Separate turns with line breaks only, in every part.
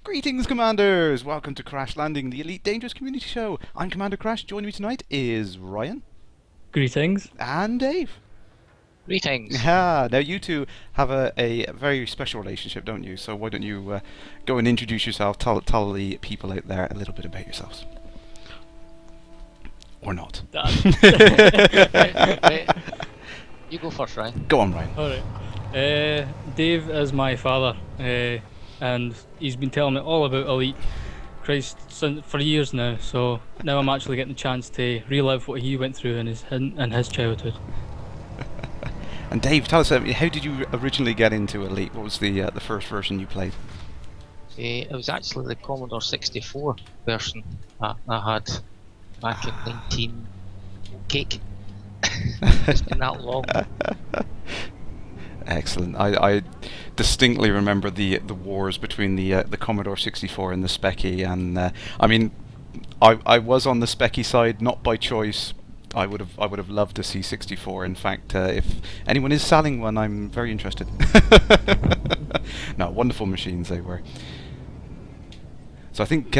Greetings, Commanders! Welcome to Kerrash Landing, the Elite Dangerous Community Show. I'm Commander Crash. Joining me tonight is Ryan
Greetings.
and Dave.
Greetings.
Now you two have a very special relationship, don't you? So why don't you go and introduce yourself, tell the people out there a little bit about yourselves. Or not.
Right. You go first, Ryan.
Go on, Ryan.
Alright. Dave is my father, and he's been telling me all about Elite Christ for years now, so now I'm actually getting the chance to relive what he went through in his childhood.
And Dave, tell us, how did you originally get into Elite? What was the first version you played?
It was actually the Commodore 64 version I had back in 19 cake. It's been that long.
Excellent. I distinctly remember the wars between the Commodore 64 and the Speccy, and I mean, I was on the Speccy side, not by choice. I would have loved to see 64. In fact, if anyone is selling one, I'm very interested. No, wonderful machines they were. So I think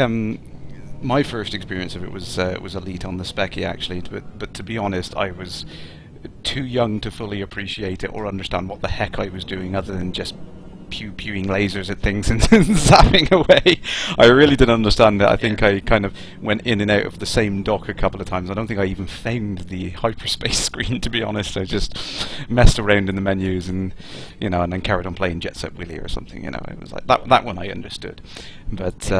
my first experience of it was Elite on the Speccy actually, but to be honest, I was too young to fully appreciate it or understand what the heck I was doing other than just pewing lasers at things and zapping away. I really didn't understand it. I think I kind of went in and out of the same dock a couple of times. I don't think I even found the hyperspace screen, to be honest. I just messed around in the menus and and then carried on playing Jet Set Willy or something. It was like that one I understood. But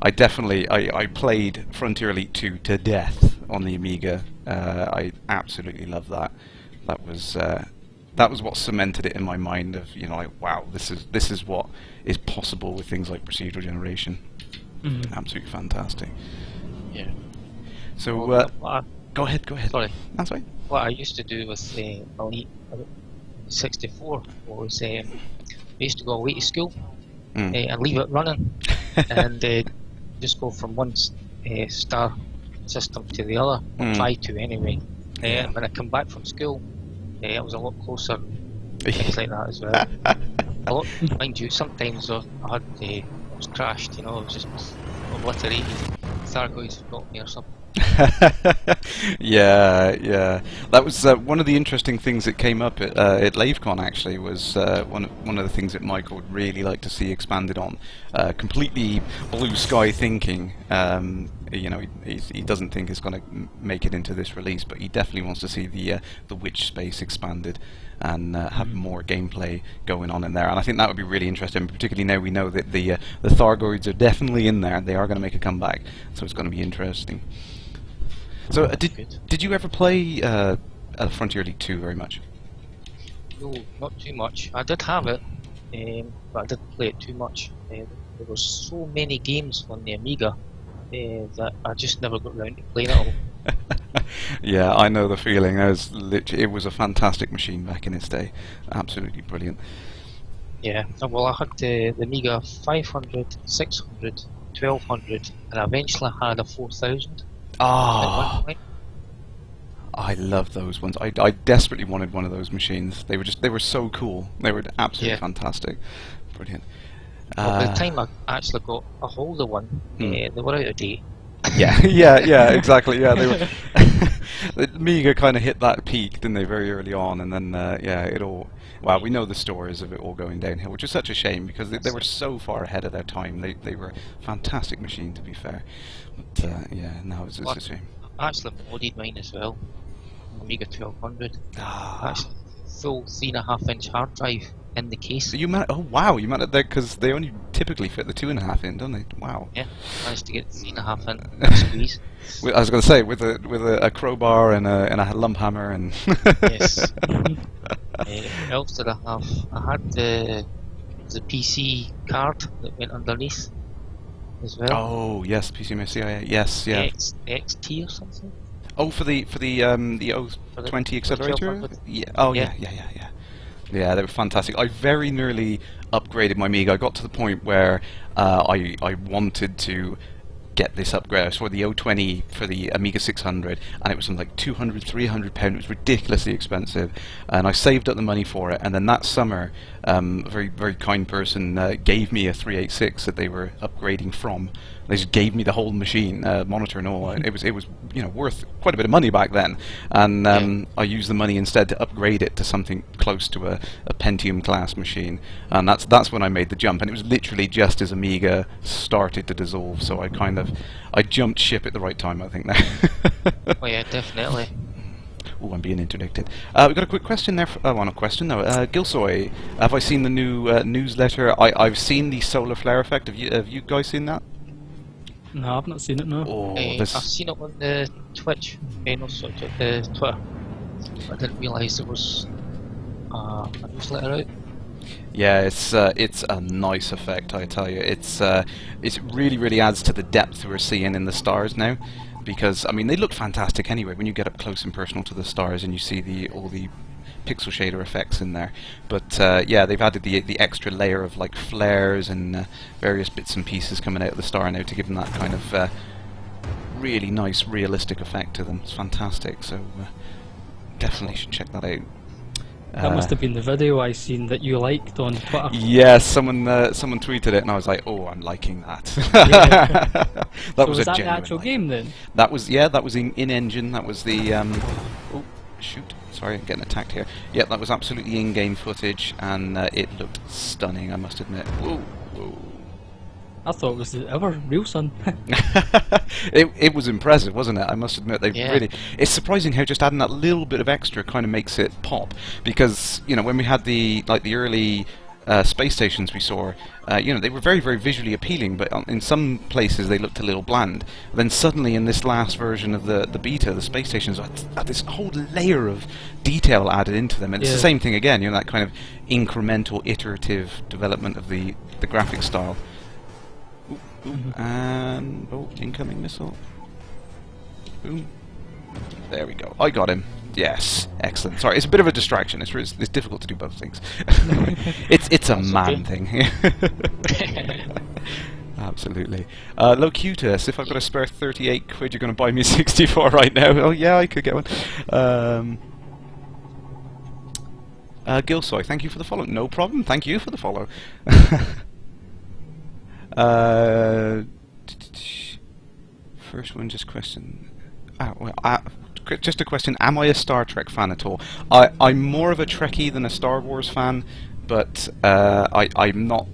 I definitely I played Frontier Elite 2 to death on the Amiga. I absolutely love that. That was what cemented it in my mind of like, wow, this is what is possible with things like procedural generation. Absolutely fantastic.
Yeah.
So go ahead.
Sorry.
That's right.
What I used to do with Elite 64 was I used to go away to school and leave it running and just go from one star system to the other. Try to anyway. When I come back from school, it was a lot closer, things like that as well. Mind you, sometimes I was crashed, it was just obliterated. Thargoids got me or something.
Yeah. That was one of the interesting things that came up at LaveCon. Actually, was one of the things that Michael would really like to see expanded on. Completely blue sky thinking. He doesn't think it's going to make it into this release, but he definitely wants to see the witch space expanded and have more gameplay going on in there. And I think that would be really interesting, particularly now we know that the Thargoids are definitely in there. They are going to make a comeback, so it's going to be interesting. So did you ever play Frontier Elite 2 very much?
No, not too much. I did have it, but I didn't play it too much. There were so many games on the Amiga that I just never got around to playing it all.
Yeah, I know the feeling. It was a fantastic machine back in its day. Absolutely brilliant.
Yeah, well, I had the Amiga 500, 600, 1200, and I eventually had a 4000.
Ah, I love those ones. I desperately wanted one of those machines. They were so cool. They were absolutely fantastic. Brilliant.
Well, by the time I actually got a hold of one, they were out of date.
Yeah, exactly. Yeah, they were. The Amiga kind of hit that peak, didn't they, very early on, and then it all. Well, we know the stories of it all going downhill, which is such a shame because they were so far ahead of their time. They were a fantastic machine, to be fair. But now it's a shame.
I actually modded mine as well. Amiga 1200. Actually, full 3.5-inch hard drive in the case.
So you wow, you managed that because they only typically fit the 2.5 in, don't they? Wow.
Yeah, managed to get 3.5 in squeeze.
I was going to say with a crowbar and a lump hammer and.
Yes. What else did I have? I had the PC card that went underneath as well.
Oh yes, PC CIA. Yes, yeah.
XT or something.
Oh, for the O20 accelerator. Yeah. Oh yeah. Yeah, they were fantastic. I very nearly upgraded my Amiga. I got to the point where I wanted to get this upgrade. I saw the O20 for the Amiga 600, and it was something like £200, £300. It was ridiculously expensive, and I saved up the money for it. And then that summer, a very, very kind person gave me a 386 that they were upgrading from. They just gave me the whole machine, monitor and all. It was worth quite a bit of money back then, and I used the money instead to upgrade it to something close to a Pentium class machine, and that's when I made the jump. And it was literally just as Amiga started to dissolve, so I jumped ship at the right time, I think. There.
Oh yeah, definitely.
Oh, I'm being interdicted. We've got a quick question there. Not a question, no. Gilsoy, have I seen the new newsletter? I've seen the solar flare effect. Have you guys seen that?
No, I've not seen it, no.
Oh,
I've seen it on the Twitch, no, sorry, Twitter. I didn't realise there was a newsletter out.
Yeah, it's a nice effect, I tell you. It really, really adds to the depth we're seeing in the stars now, because I mean they look fantastic anyway when you get up close and personal to the stars and you see all the pixel shader effects in there. But yeah, they've added the extra layer of like flares and various bits and pieces coming out of the star now to give them that kind of really nice, realistic effect to them. It's fantastic. So definitely should check that out.
That must have been the video I seen that you liked on Twitter.
Yeah, someone tweeted it, and I was like, "Oh, I'm liking that."
Yeah.
That
So
was
was
a
that the
genuine
actual
like.
game then?
That was in engine. That was the oh shoot! Sorry, I'm getting attacked here. Yeah, that was absolutely in-game footage, and it looked stunning. I must admit. Whoa, whoa.
I thought it was the ever real sun.
It was impressive, wasn't it? I must admit, they
Yeah.
really. It's surprising how just adding that little bit of extra kind of makes it pop. Because when we had the early space stations we saw, they were very, very visually appealing, but in some places they looked a little bland. Then suddenly, in this last version of the beta, the space stations had this whole layer of detail added into them, and it's the same thing again. That kind of incremental, iterative development of the graphic style. And incoming missile. Boom. There we go. I got him. Yes, excellent. Sorry, it's a bit of a distraction. It's difficult to do both things. it's a man thing. Absolutely. Locutus, if I've got a spare 38 quid, you're going to buy me a 64 right now. Oh yeah, I could get one. Gilsoy, thank you for the follow. No problem. Thank you for the follow. First one, just question. Just a question. Am I a Star Trek fan at all? I'm more of a Trekkie than a Star Wars fan, but I'm not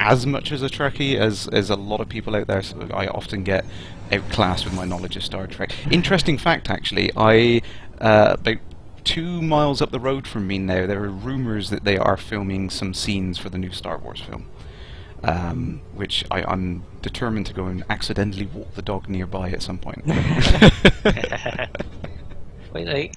as much as a Trekkie as a lot of people out there. So I often get outclassed with my knowledge of Star Trek. Interesting fact, actually. About 2 miles up the road from me now, there are rumours that they are filming some scenes for the new Star Wars film. Which I'm determined to go and accidentally walk the dog nearby at some point.
Right.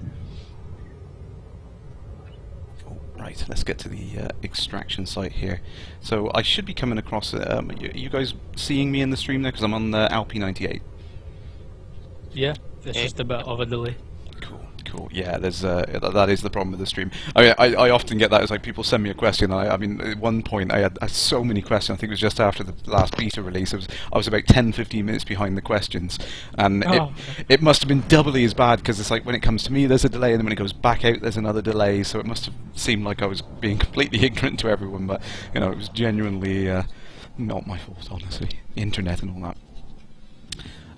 Oh, right, let's get to the extraction site here. So I should be coming across. You guys seeing me in the stream there? Because I'm on the Alpi 98.
Yeah, it's just a bit of a delay.
Cool. Yeah, there's that is the problem with the stream. I mean, I often get that as like people send me a question. I mean, at one point I had so many questions. I think it was just after the last beta release. I was about 10-15 minutes behind the questions, and it must have been doubly as bad because it's like when it comes to me there's a delay, and then when it goes back out there's another delay. So it must have seemed like I was being completely ignorant to everyone, but it was genuinely not my fault, honestly. Internet and all that.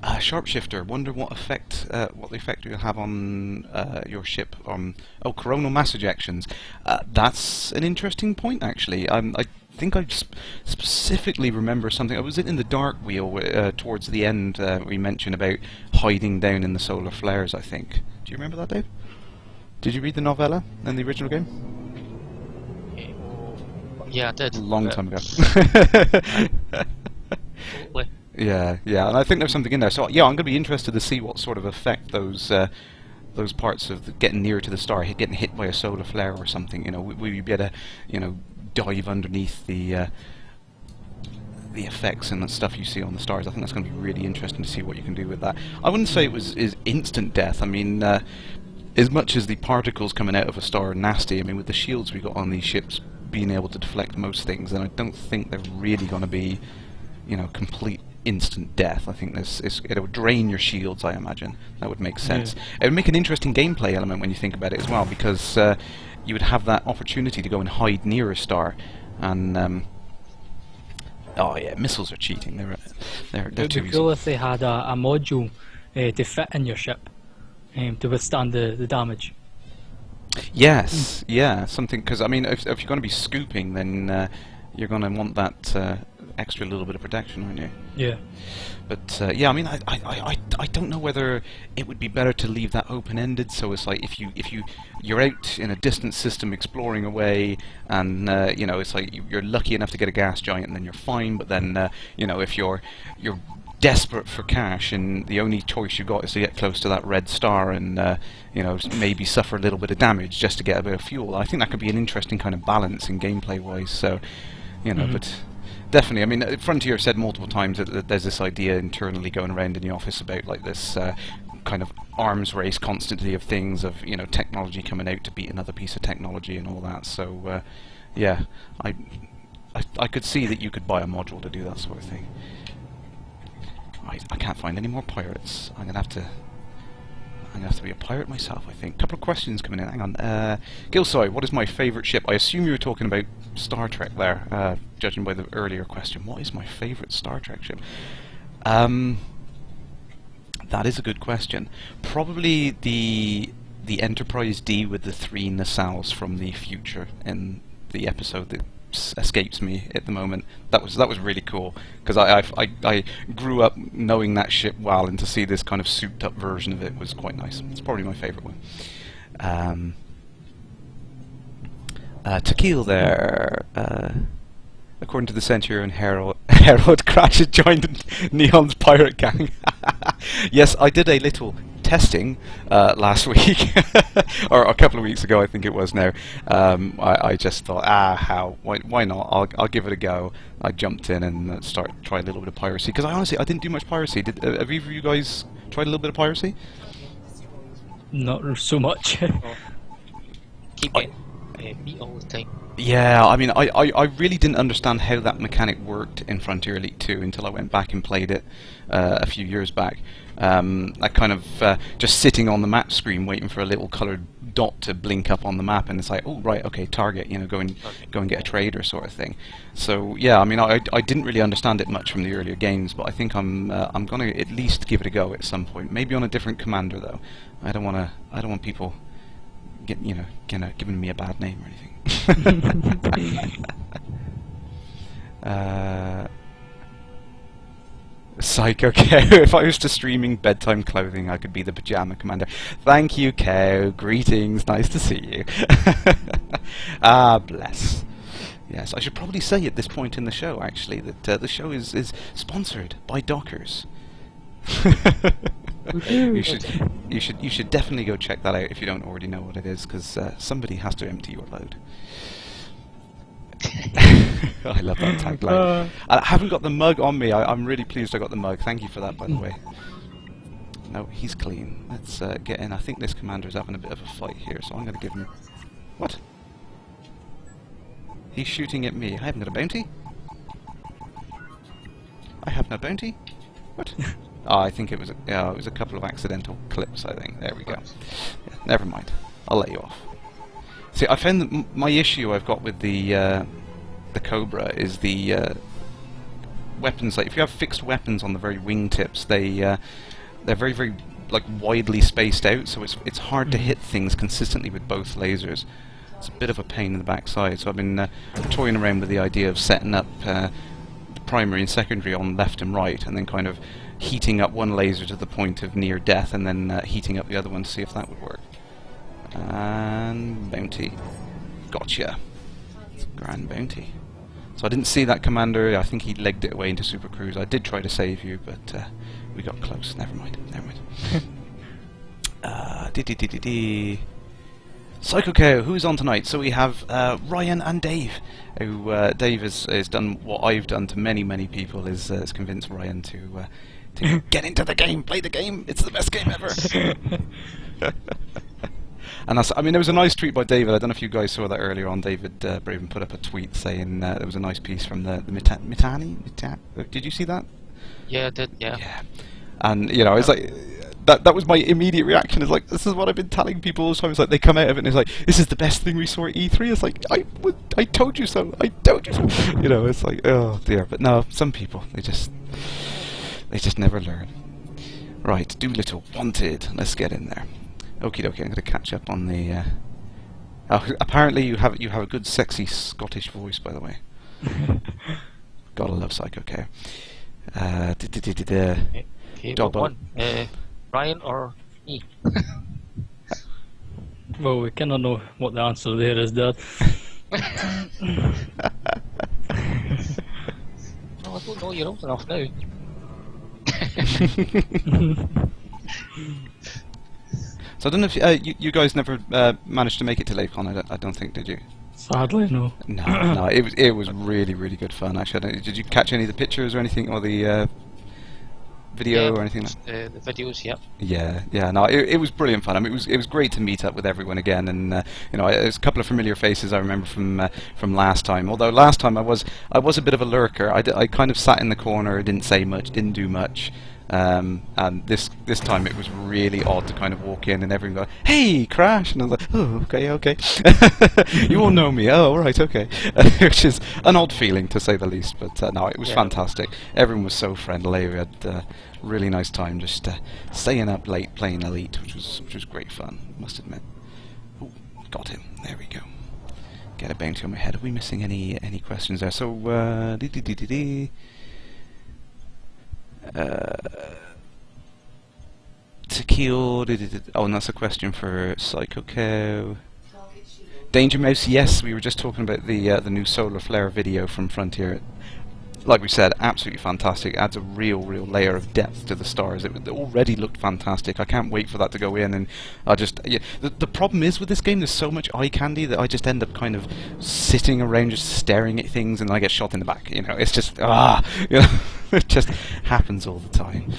Sharpshifter, wonder what the effect will have on your ship on coronal mass ejections. That's an interesting point, actually. I think I specifically remember something. I was in the Dark Wheel towards the end. We mentioned about hiding down in the solar flares, I think. Do you remember that, Dave? Did you read the novella in the original game?
Yeah, I did.
A long time ago.
Totally.
Yeah, and I think there's something in there. So yeah, I'm going to be interested to see what sort of effect those parts of getting near to the star, getting hit by a solar flare or something. Will you be able to, dive underneath the effects and the stuff you see on the stars? I think that's going to be really interesting to see what you can do with that. I wouldn't say is instant death. I mean, as much as the particles coming out of a star are nasty, I mean, with the shields we got on these ships being able to deflect most things, then I don't think they're really going to be, complete instant death. I think it would drain your shields, I imagine. That would make sense. It would make an interesting gameplay element when you think about it as well, because you would have that opportunity to go and hide near a star, and oh yeah, missiles are cheating. They're
It would
too
be
easy.
cool if they had a module to fit in your ship to withstand the damage.
Yes, yeah, something, because I mean, if you're going to be scooping, then you're going to want that extra little bit of protection, aren't you?
Yeah.
But yeah, I mean, I don't know whether it would be better to leave that open-ended. So it's like if you're out in a distant system exploring away, and you know, it's like you're lucky enough to get a gas giant, and then you're fine. But then you know, if you're desperate for cash, and the only choice you've got is to get close to that red star and you know, maybe suffer a little bit of damage just to get a bit of fuel. I think that could be an interesting kind of balance in gameplay wise. So you know, but definitely, I mean, Frontier said multiple times that there's this idea internally going around in the office about like this kind of arms race constantly of things, of, you know, technology coming out to beat another piece of technology and all that. So yeah, I could see that you could buy a module to do that sort of thing. I can't find any more pirates. I'm gonna have to be a pirate myself, I think. Couple of questions coming in. Hang on. Gilsoy, what is my favourite ship? I assume you were talking about Star Trek there, judging by the earlier question. What is my favourite Star Trek ship? That is a good question. Probably the Enterprise D with the 3 nacelles from the future in the episode that escapes me at the moment. That was really cool, because I grew up knowing that ship well, and to see this kind of souped up version of it was quite nice. It's probably my favourite one. Tequil there. According to the Centurion Herald, Crash has joined Neon's pirate gang. Yes, I did a little testing last week, or a couple of weeks ago, I think it was now. I just thought, why not? I'll give it a go. I jumped in and tried a little bit of piracy, because I didn't do much piracy. Have either of you guys tried a little bit of piracy?
Not so much.
Keep getting beat all the time.
Yeah, I mean, I really didn't understand how that mechanic worked in Frontier Elite 2 until I went back and played it a few years back. That kind of just sitting on the map screen waiting for a little coloured dot to blink up on the map, and it's like, oh right, okay, target, you know, go and get a trader sort of thing. So yeah, I mean, I didn't really understand it much from the earlier games, but I think I'm gonna at least give it a go at some point. Maybe on a different commander though. I don't want people giving me a bad name or anything. Psycho Cow. If I was to streaming bedtime clothing, I could be the pajama commander. Thank you, Cow. Greetings. Nice to see you. Bless. Yes, I should probably say at this point in the show, actually, that the show is sponsored by Dockers. You should definitely go check that out if you don't already know what it is, because somebody has to empty your load. I love that tagline. I haven't got the mug on me. I'm really pleased I got the mug. Thank you for that, by the way. No, he's clean. Let's get in. I think this commander's having a bit of a fight here, so I'm going to give him... What? He's shooting at me. I haven't got a bounty? I have no bounty? What? Oh, I think it was a couple of accidental clips, I think. There we go. Yeah, never mind. I'll let you off. See, I found that my issue I've got with the Cobra is the weapons. Like, if you have fixed weapons on the very wingtips, they're very, very like widely spaced out, so it's hard to hit things consistently with both lasers. It's a bit of a pain in the backside. So I've been toying around with the idea of setting up primary and secondary on left and right, and then kind of heating up one laser to the point of near death, and then heating up the other one to see if that would work. And bounty. Gotcha. It's a grand bounty. So I didn't see that commander. I think he legged it away into Super Cruise. I did try to save you, but we got close. Never mind. Psycho Cow, who's on tonight? So we have Ryan and Dave. Who Dave has done what I've done to many, many people, is convinced Ryan to get into the game, play the game. It's the best game ever. And I mean, there was a nice tweet by David. I don't know if you guys saw that earlier on. David Braven put up a tweet saying there was a nice piece from the Mitani. Did you see that?
Yeah, I did. Yeah.
Yeah. And you know, it's like that was my immediate reaction. Is like, this is what I've been telling people all the time. It's like they come out of it and it's like, this is the best thing we saw at E3. It's like, I told you so. I told you so. You know, it's like, oh dear. But no, some people they just never learn. Right, Doolittle wanted. Let's get in there. Okie dokie. I'm going to catch up on the. Oh, apparently you have a good sexy Scottish voice, by the way. Gotta love Psycho Care.
Okay,
Dobbo.
what one? Brian or me?
Well, we kind of know what the answer there is, Dad.
No, I don't know. You're old enough now.
So I don't know if you guys never managed to make it to LaveCon. I don't think, did you?
Sadly, no.
No, no. It was really good fun. Actually, did you catch any of the pictures or anything, or the video or anything?
The videos, yeah.
Yeah. No, it was brilliant fun. I mean, it was great to meet up with everyone again, and you know, there's a couple of familiar faces I remember from last time. Although last time I was a bit of a lurker. I kind of sat in the corner, didn't say much, didn't do much. And this time it was really odd to kind of walk in and everyone go, "Hey, Kerrash," and I was like, "Oh, okay." You all know me. Oh, all right, okay. Which is an odd feeling to say the least, but no, it was fantastic. Everyone was so friendly. We had a really nice time just staying up late playing Elite, which was great fun, must admit. Oh, got him. There we go. Get a bounty on my head. Are we missing any questions there? So Tequila. Oh, and that's a question for Psycho Cow. Danger Mouse, yes, we were just talking about the new solar flare video from Frontier. Like we said, absolutely fantastic. Adds a real layer of depth to the stars. It already looked fantastic. I can't wait for that to go in. And the problem is with this game, there's so much eye candy that I just end up kind of sitting around just staring at things, and I get shot in the back. You know, it's just you know, it just happens all the time.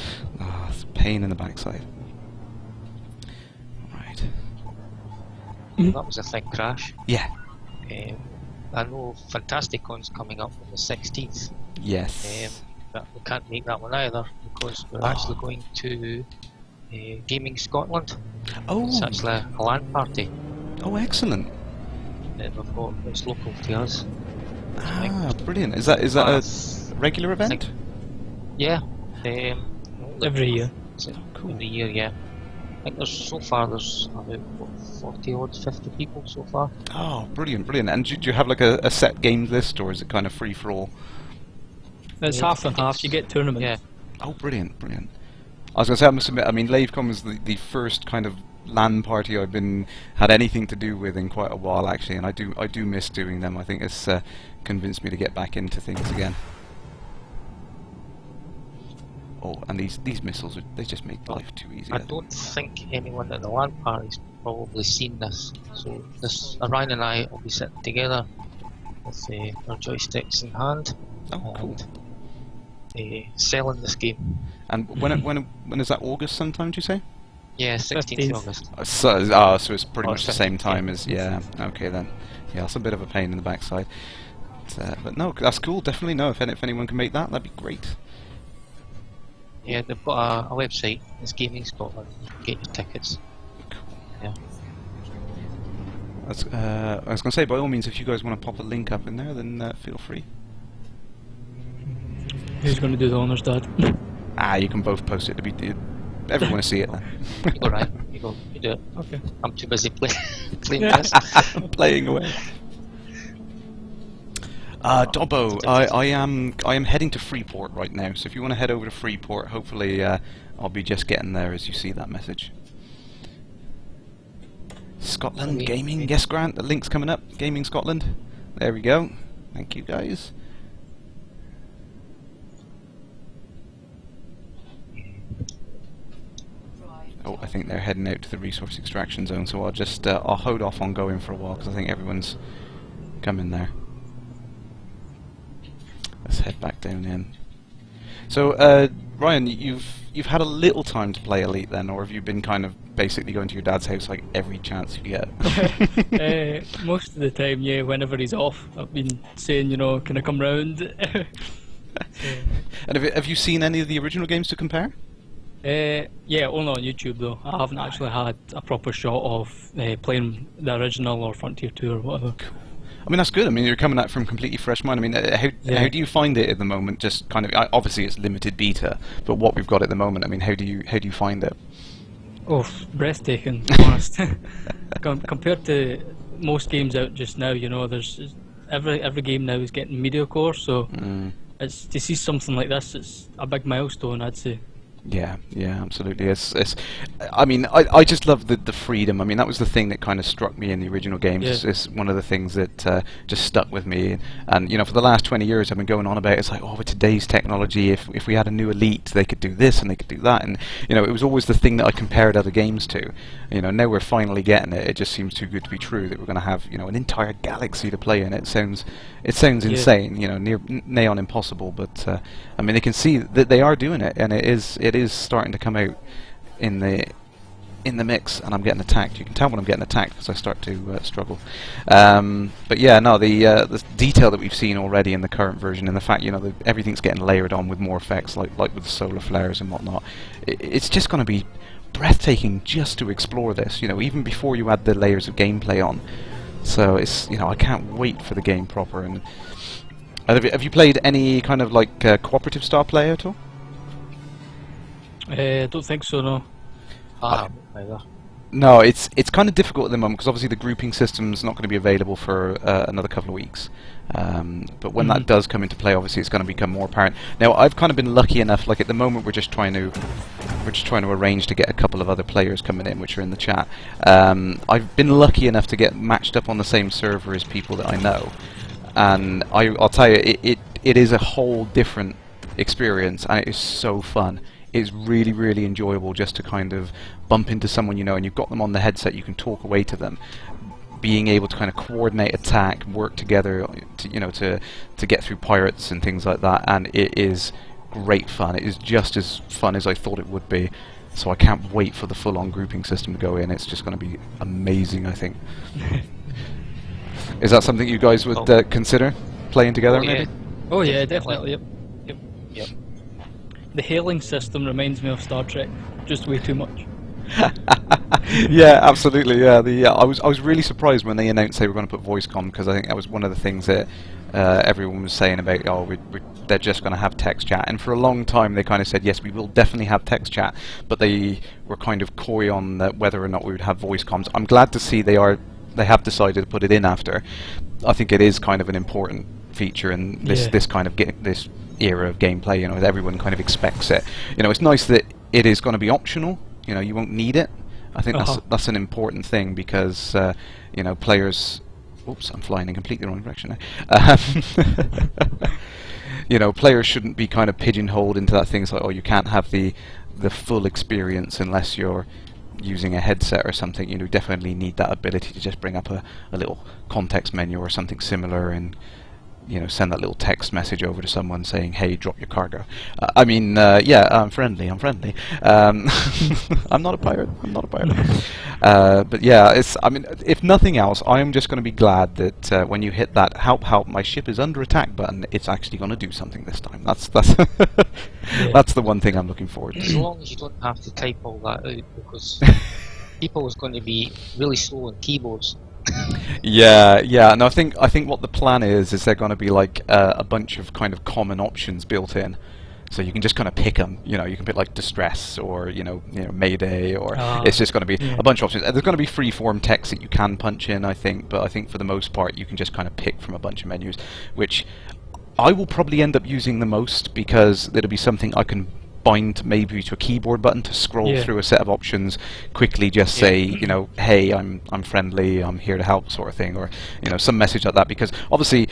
It's a pain in the backside. Right.
That was a thing, Crash.
Yeah.
I know Fantasticon's coming up on the 16th.
Yes.
But we can't make that one either because we're actually going to Gaming Scotland.
Oh.
It's actually a LAN party.
Oh, excellent.
We've got it's local to us.
Brilliant. Is that a regular event?
Yeah.
Every year.
Cool.
Every year, yeah. I think there's about 40 odd, 50 people so far.
Oh, brilliant. And do you have like a set games list, or is it kind of free for all?
It's half and half. You get tournaments.
Yeah.
Oh, brilliant. I was going to say, I must admit, I mean, LaveCon was the first kind of LAN party I've had anything to do with in quite a while, actually, and I do miss doing them. I think it's convinced me to get back into things again. Oh, and these missiles, they just make life too easy.
I don't think anyone at the LAN party's probably seen this. So Ryan and I will be sitting together with our joysticks in hand.
Oh, cool.
Selling this game.
And when is that? August sometime, do you say?
Yeah, 16th August.
So it's pretty much the
15th,
same time
yeah.
as, yeah, okay then. Yeah, it's a bit of a pain in the backside. But no, that's cool, definitely. No, if anyone can make that, that'd be great.
Yeah, they've got a website, it's Gaming Scotland, get your tickets. Yeah.
I was going to say, by all means, if you guys want to pop a link up in there, then feel free.
Who's going to do the honours, Dad?
You can both post it. Everyone will see it then.
You go, Ryan. You go. You do it.
Okay.
I'm too busy playing this.
Playing away. Dobbo, I am heading to Freeport right now, so if you want to head over to Freeport, hopefully I'll be just getting there as you see that message. Scotland Gaming, yes Grant, the link's coming up, Gaming Scotland. There we go, thank you guys. Oh, I think they're heading out to the resource extraction zone, so I'll hold off on going for a while, because I think everyone's coming there. Let's head back down in. So, Ryan, you've had a little time to play Elite then, or have you been kind of basically going to your dad's house like every chance you get?
Most of the time, yeah. Whenever he's off, I've been saying, can I come round?
And have you seen any of the original games to compare?
Yeah, only on YouTube though. I haven't actually had a proper shot of playing the original or Frontier 2 or whatever.
I mean, that's good. I mean, you're coming at it from completely fresh mind. I mean, how do you find it at the moment? Just kind of, obviously it's limited beta, but what we've got at the moment, I mean, how do you find it?
Oh, breathtaking, to be honest. Compared to most games out just now, you know, there's every game now is getting media core, so it's to see something like this, it's a big milestone, I'd say.
Yeah, absolutely. It's I mean, I just love the freedom. I mean, that was the thing that kind of struck me in the original games.
Yeah.
It's one of the things that just stuck with me. And you know, for the last 20 years, I've been going on about it's like, oh, with today's technology, if we had a new Elite, they could do this and they could do that. And you know, it was always the thing that I compared other games to. You know, now we're finally getting it. It just seems too good to be true that we're going to have, you know, an entire galaxy to play in. It sounds insane. You know, near on impossible. But I mean, they can see that they are doing it, and it is starting to come out in the mix, and I'm getting attacked. You can tell when I'm getting attacked because I start to struggle. But yeah, no, the detail that we've seen already in the current version, and the fact, you know, that everything's getting layered on with more effects, like with the solar flares and whatnot. It's just going to be breathtaking just to explore this. You know, even before you add the layers of gameplay on. So it's, you know, I can't wait for the game proper. And have you played any kind of like cooperative style play at all?
I don't think so, no.
Either.
No, it's kind of difficult at the moment because obviously the grouping system's not going to be available for another couple of weeks. But when that does come into play, obviously it's going to become more apparent. Now, I've kind of been lucky enough. Like at the moment, we're just trying to arrange to get a couple of other players coming in, which are in the chat. I've been lucky enough to get matched up on the same server as people that I know, and I'll tell you, it is a whole different experience, and it is so fun. It's really, really enjoyable just to kind of bump into someone you know, and you've got them on the headset, you can talk away to them. Being able to kind of coordinate attack, work together to, you know, to get through pirates and things like that, and it is great fun. It is just as fun as I thought it would be. So I can't wait for the full-on grouping system to go in. It's just going to be amazing, I think. Is that something you guys would consider playing together, maybe?
Oh yeah, definitely. Yep. The hailing system reminds me of Star Trek, just way too much.
Yeah, absolutely. Yeah, I was really surprised when they announced they were going to put voice comm, because I think that was one of the things that everyone was saying about, they're just going to have text chat. And for a long time they kind of said, yes, we will definitely have text chat, but they were kind of coy on whether or not we would have voice comms. I'm glad to see they have decided to put it in after. I think it is kind of an important feature in this kind of this era of gameplay. You know, everyone kind of expects it. You know, it's nice that it is going to be optional. You know, you won't need it. I think that's an important thing, because you know, players. Oops, I'm flying in completely the wrong direction now. You know, players shouldn't be kind of pigeonholed into that thing. It's like, oh, you can't have the full experience unless you're using a headset or something. You know, definitely need that ability to just bring up a little context menu or something similar, and you know, send that little text message over to someone saying, hey, drop your cargo. I mean, yeah, I'm friendly. I'm not a pirate. But yeah, I mean, if nothing else, I am just going to be glad that when you hit that help, my ship is under attack button, it's actually going to do something this time. That's that's the one thing I'm looking forward to.
As long as you don't have to type all that out, because people is going to be really slow on keyboards.
Yeah, and I think what the plan is they're going to be like a bunch of kind of common options built in, so you can just kind of pick them. You know, you can pick like distress or you know Mayday, or it's just going to be a bunch of options. There's going to be free-form text that you can punch in, I think, but I think for the most part you can just kind of pick from a bunch of menus, which I will probably end up using the most, because it'll be something I can bind maybe to a keyboard button to scroll through a set of options quickly, just say, you know, hey, I'm friendly, I'm here to help, sort of thing, or you know, some message like that, because obviously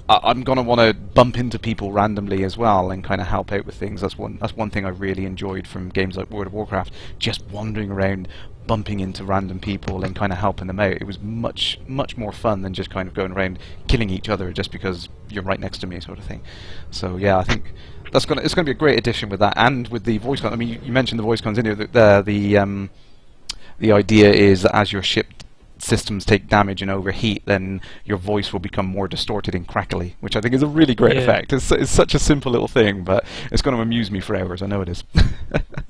I'm gonna want to bump into people randomly as well and kind of help out with things. That's one thing I really enjoyed from games like World of Warcraft, just wandering around, bumping into random people and kind of helping them out. It was much more fun than just kind of going around killing each other just because you're right next to me, sort of thing. So yeah, I think it's going to be a great addition with that, and with the voice cons. I mean, you mentioned the voice cons in here. The idea is that as your ship systems take damage and overheat, then your voice will become more distorted and crackly, which I think is a really great effect. It's such a simple little thing, but it's going to amuse me for hours. I know it is.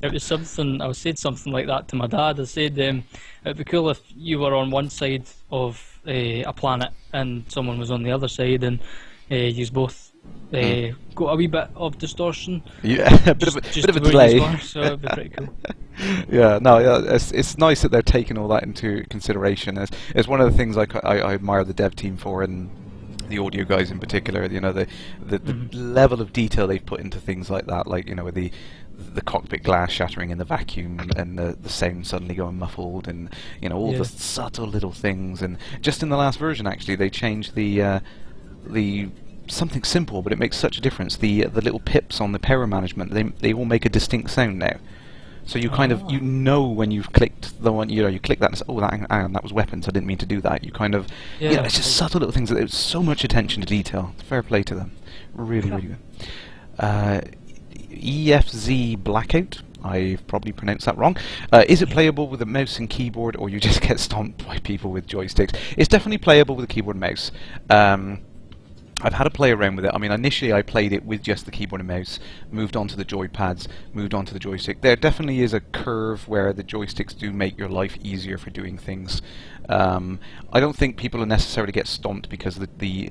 It was something, I said something like that to my dad. I said, it'd be cool if you were on one side of a planet and someone was on the other side, and you both got a wee bit of distortion.
Yeah, a bit of a delay.
So it'd be pretty cool.
Yeah, no, it's nice that they're taking all that into consideration. It's one of the things I admire the dev team for, and the audio guys in particular. You know, the level of detail they've put into things like that, like, you know, with the cockpit glass shattering in the vacuum and the sound suddenly going muffled, and, you know, all the subtle little things. And just in the last version, actually, they changed the something simple, but it makes such a difference. The little pips on the power management, they all make a distinct sound now. So you kind of, you know, when you've clicked the one, you know, you click that and say, oh, that was weapons, I didn't mean to do that. You kind of, you know, it's just subtle little things. There's so much attention to detail. Fair play to them. Really, really good. EFZ Blackout, I've probably pronounced that wrong. Is it playable with a mouse and keyboard, or you just get stomped by people with joysticks? It's definitely playable with a keyboard and mouse. I've had a play around with it. I mean, initially I played it with just the keyboard and mouse, moved on to the joypads, moved on to the joystick. There definitely is a curve where the joysticks do make your life easier for doing things. I don't think people are necessarily get stomped because the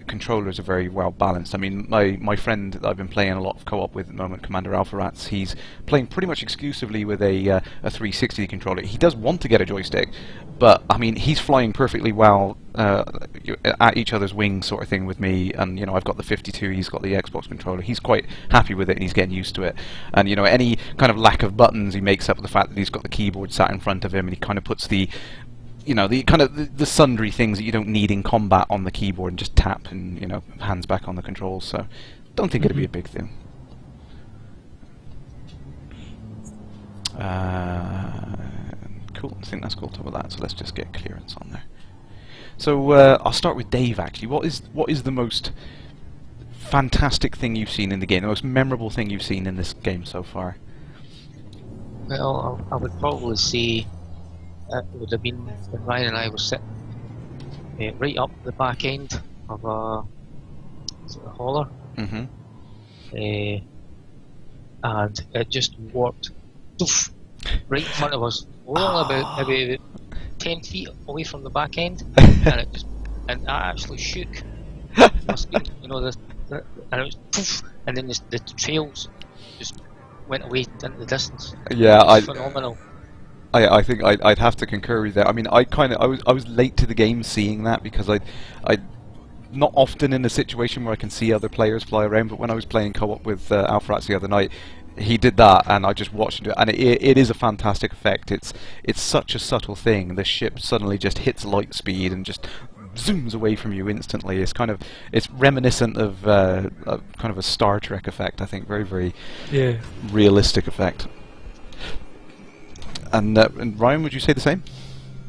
controllers are very well balanced. I mean, my friend that I've been playing a lot of co-op with at the moment, Commander Alpha Rats, he's playing pretty much exclusively with a 360 controller. He does want to get a joystick, but I mean, he's flying perfectly well at each other's wings, sort of thing, with me. And, you know, I've got the 52, he's got the Xbox controller. He's quite happy with it, and he's getting used to it. And, you know, any kind of lack of buttons he makes up with the fact that he's got the keyboard sat in front of him, and he kind of puts the, you know, the kind of the sundry things that you don't need in combat on the keyboard, and just tap and, you know, hands back on the controls. So don't think it'd be a big thing. Cool. I think that's cool. Top of that. So let's just get clearance on there. So I'll start with Dave. Actually, what is the most fantastic thing you've seen in the game? The most memorable thing you've seen in this game so far?
Well, I would probably say it would have been when Ryan and I were sitting right up the back end of a hauler, and it just warped right in front of us. We're only about maybe 10 feet away from the back end, and that actually shook. Must be, you know, and it was poof, and then the trails just went away into the distance.
Yeah,
phenomenal.
I think I'd have to concur with that. I mean, I was late to the game seeing that, because I not often in a situation where I can see other players fly around, but when I was playing co-op with Alpha Rats the other night, he did that, and I just watched it, and it is a fantastic effect. It's such a subtle thing. The ship suddenly just hits light speed and just zooms away from you instantly. It's reminiscent of kind of a Star Trek effect. I think very realistic effect. And Ryan, would you say the same?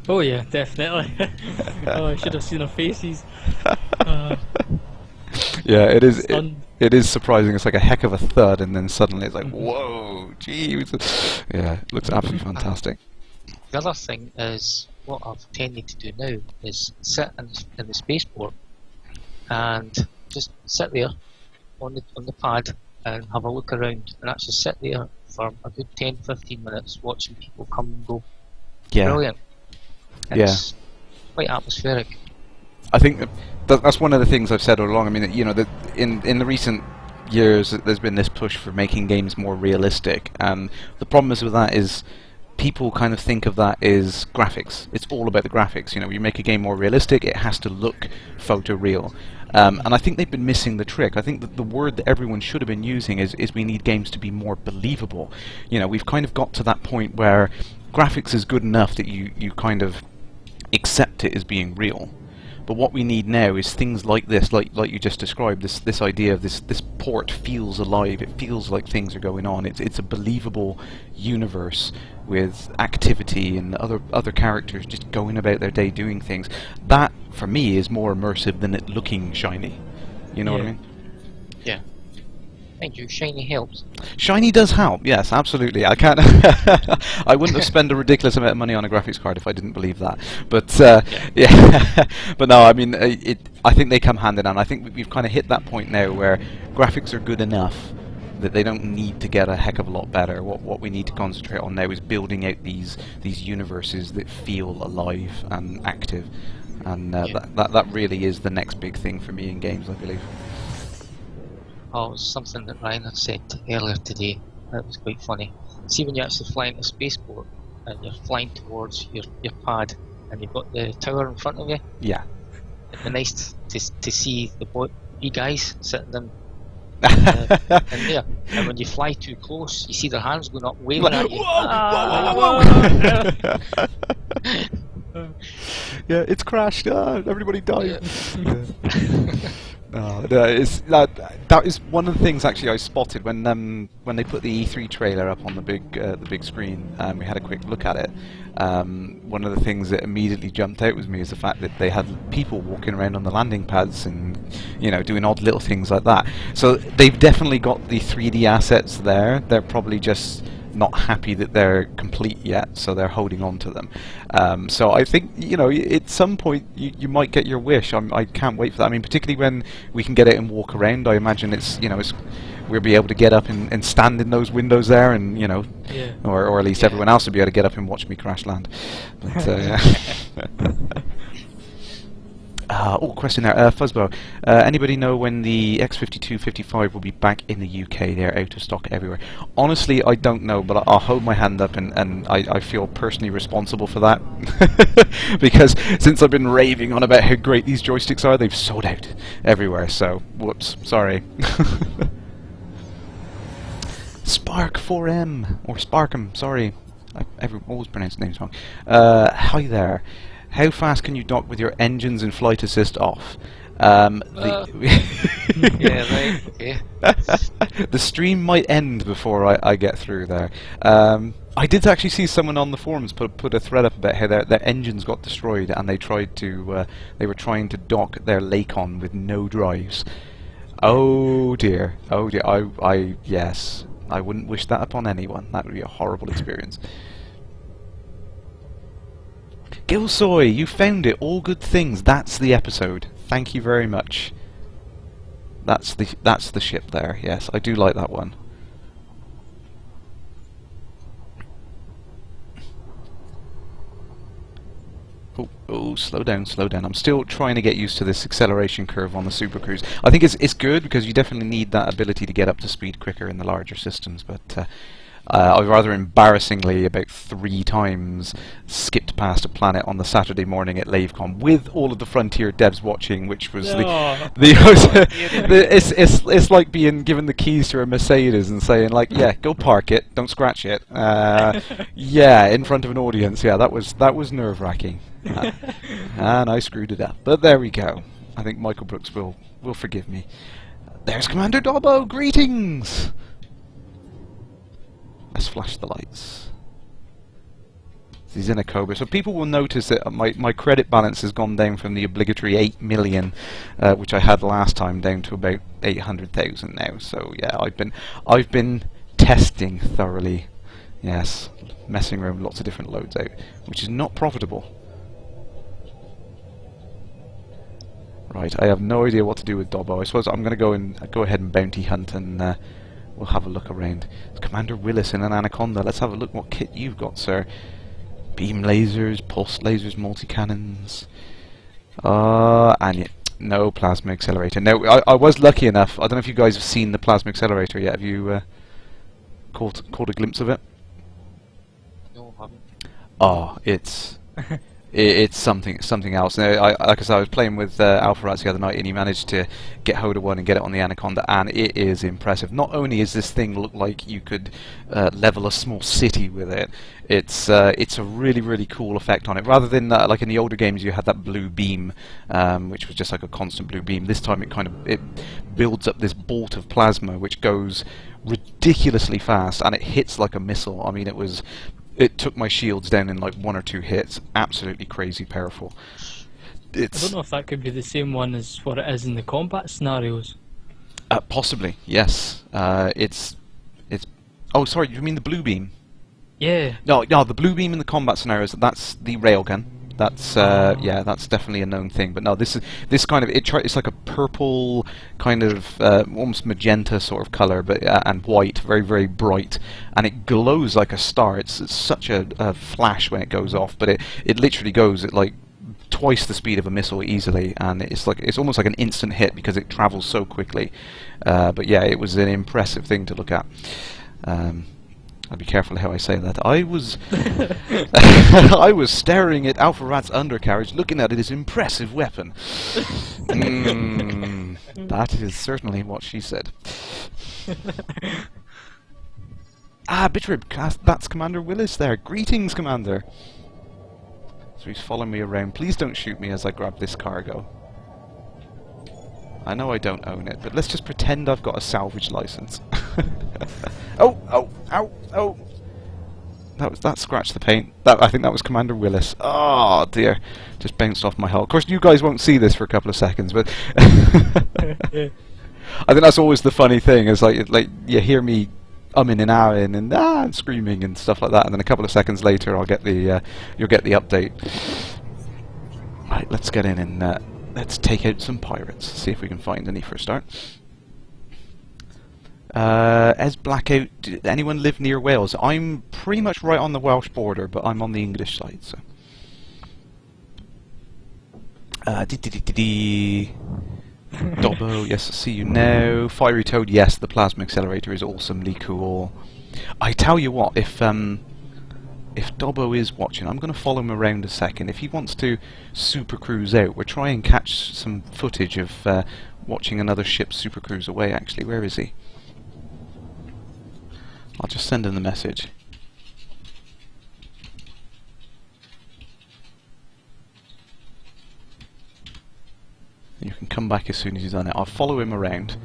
Oh yeah, definitely. Oh, I should have seen our faces.
Yeah, it is. It is surprising. It's like a heck of a thud, and then suddenly it's like, whoa, geez. Yeah, it looks absolutely fantastic.
The other thing is, what I've tended to do now is sit in the spaceport and just sit there on the pad and have a look around, and actually sit there for a good 10-15 minutes watching people come and go.
Yeah.
Brilliant. It's quite atmospheric.
I think that's one of the things I've said all along. I mean, you know, in the recent years, there's been this push for making games more realistic, and the problem is with that is people kind of think of that as graphics. It's all about the graphics. You know, you make a game more realistic, it has to look photoreal. And I think they've been missing the trick. I think that the word that everyone should have been using is we need games to be more believable. You know, we've kind of got to that point where graphics is good enough that you kind of accept it as being real. But what we need now is things like this, like you just described, this idea of this port feels alive, it feels like things are going on, it's a believable universe with activity and other characters just going about their day doing things. That, for me, is more immersive than it looking shiny. You know what I mean?
Yeah. Mind you, shiny helps.
Shiny does help, yes, absolutely. I can't. I wouldn't have spent a ridiculous amount of money on a graphics card if I didn't believe that. But yeah, but no, I mean, I think they come hand in hand. I think we've kind of hit that point now where graphics are good enough that they don't need to get a heck of a lot better. What we need to concentrate on now is building out these universes that feel alive and active, and that really is the next big thing for me in games, I believe.
Oh, it was something that Ryan had said earlier today. That was quite funny. See, when you actually fly into a spaceport and you're flying towards your pad and you've got the tower in front of you.
Yeah.
It'd be nice to see you guys sitting in there. And when you fly too close, you see their hands going up, waving at you.
Yeah, it's crashed. Everybody died.
Yeah.
That is one of the things actually I spotted when they put the E3 trailer up on the big screen. We had a quick look at it. One of the things that immediately jumped out with me is the fact that they had people walking around on the landing pads and doing odd little things like that. So they've definitely got the 3D assets there. They're probably just not happy that they're complete yet, so they're holding on to them. So I think at some point you might get your wish. I can't wait for that. I mean, particularly when we can get out and walk around. I imagine we'll be able to get up and stand in those windows there, and or at least everyone else will be able to get up and watch me crash land. But question there, Fuzzbow. Anybody know when the X52-55 will be back in the UK? They're out of stock everywhere. Honestly, I don't know, but I'll hold my hand up, and I feel personally responsible for that. Because since I've been raving on about how great these joysticks are, they've sold out everywhere, so whoops, sorry. Spark 4M, or Sparkum, sorry. I always pronounce the names wrong. Hi there. How fast can you dock with your engines and flight assist off?
Yeah, right, okay.
The stream might end before I get through there. I did actually see someone on the forums put a thread up about how their engines got destroyed, and they were trying to dock their Lakon with no drives. Oh dear. Yes, I wouldn't wish that upon anyone. That would be a horrible experience. Gilsoy, you found it. All good things. That's the episode. Thank you very much. That's the ship there. Yes, I do like that one. Oh, slow down. I'm still trying to get used to this acceleration curve on the Super Cruise. I think it's good because you definitely need that ability to get up to speed quicker in the larger systems, but I rather embarrassingly about 3 times skipped past a planet on the Saturday morning at LaveCon with all of the Frontier devs watching, which was it's like being given the keys to a Mercedes and saying like, yeah, go park it, don't scratch it. Yeah, in front of an audience. Yeah, that was nerve-wracking, and I screwed it up. But there we go. I think Michael Brooks will forgive me. There's Commander Dobbo. Greetings. Let's flash the lights. He's in a Cobra. So people will notice that my credit balance has gone down from the obligatory 8 million, which I had last time, down to about 800,000 now. So yeah, I've been testing thoroughly. Yes, messing around with lots of different loads out, which is not profitable. Right, I have no idea what to do with Dobbo. I suppose I'm going to go ahead and bounty hunt, and we'll have a look around. It's Commander Willis in an Anaconda. Let's have a look what kit you've got, sir. Beam lasers, pulse lasers, multi-cannons. And no plasma accelerator. Now, I was lucky enough. I don't know if you guys have seen the plasma accelerator yet. Have you caught a glimpse of it?
No, I haven't.
Oh, it's something else. Now, like I said, I was playing with Alpha Rats the other night, and he managed to get hold of one and get it on the Anaconda, and it is impressive. Not only is this thing look like you could level a small city with it, it's a really cool effect on it. Rather than like in the older games, you had that blue beam, which was just like a constant blue beam. This time, it builds up this bolt of plasma, which goes ridiculously fast, and it hits like a missile. I mean, it took my shields down in like 1 or 2 hits. Absolutely crazy powerful.
I don't know if that could be the same one as what it is in the combat scenarios.
Possibly, yes. It's. Oh, sorry. You mean the blue beam?
Yeah.
No, the blue beam in the combat scenarios. That's the railgun. That's yeah, that's definitely a known thing. But no, this kind of it's like a purple kind of almost magenta sort of color, but and white, very very bright, and it glows like a star. It's such a flash when it goes off, but it literally goes at like twice the speed of a missile easily, and it's almost like an instant hit because it travels so quickly. But yeah, it was an impressive thing to look at. I'll be careful how I say that. I was I was staring at Alpha Rat's undercarriage, looking at his impressive weapon. That is certainly what she said. Bitrib, that's Commander Willis there. Greetings, Commander. So he's following me around. Please don't shoot me as I grab this cargo. I know I don't own it, but let's just pretend I've got a salvage license. Oh, oh, ow, oh. That scratched the paint. I think that was Commander Willis. Oh dear, just bounced off my hull. Of course, you guys won't see this for a couple of seconds, but I think that's always the funny thing. Is like you hear me umming and ahhing and screaming and stuff like that, and then a couple of seconds later, I'll get the you'll get the update. Right, let's get in and let's take out some pirates. See if we can find any for a start. As Blackout, did anyone live near Wales? I'm pretty much right on the Welsh border, but I'm on the English side, so. Dobbo, yes, I see you now. Fiery Toad, yes, the plasma accelerator is awesomely cool. I tell you what, if Dobbo is watching, I'm going to follow him around a second. If he wants to super cruise out, we'll try and catch some footage of watching another ship super cruise away, actually. Where is he? I'll just send him the message. You can come back as soon as he's done it. I'll follow him around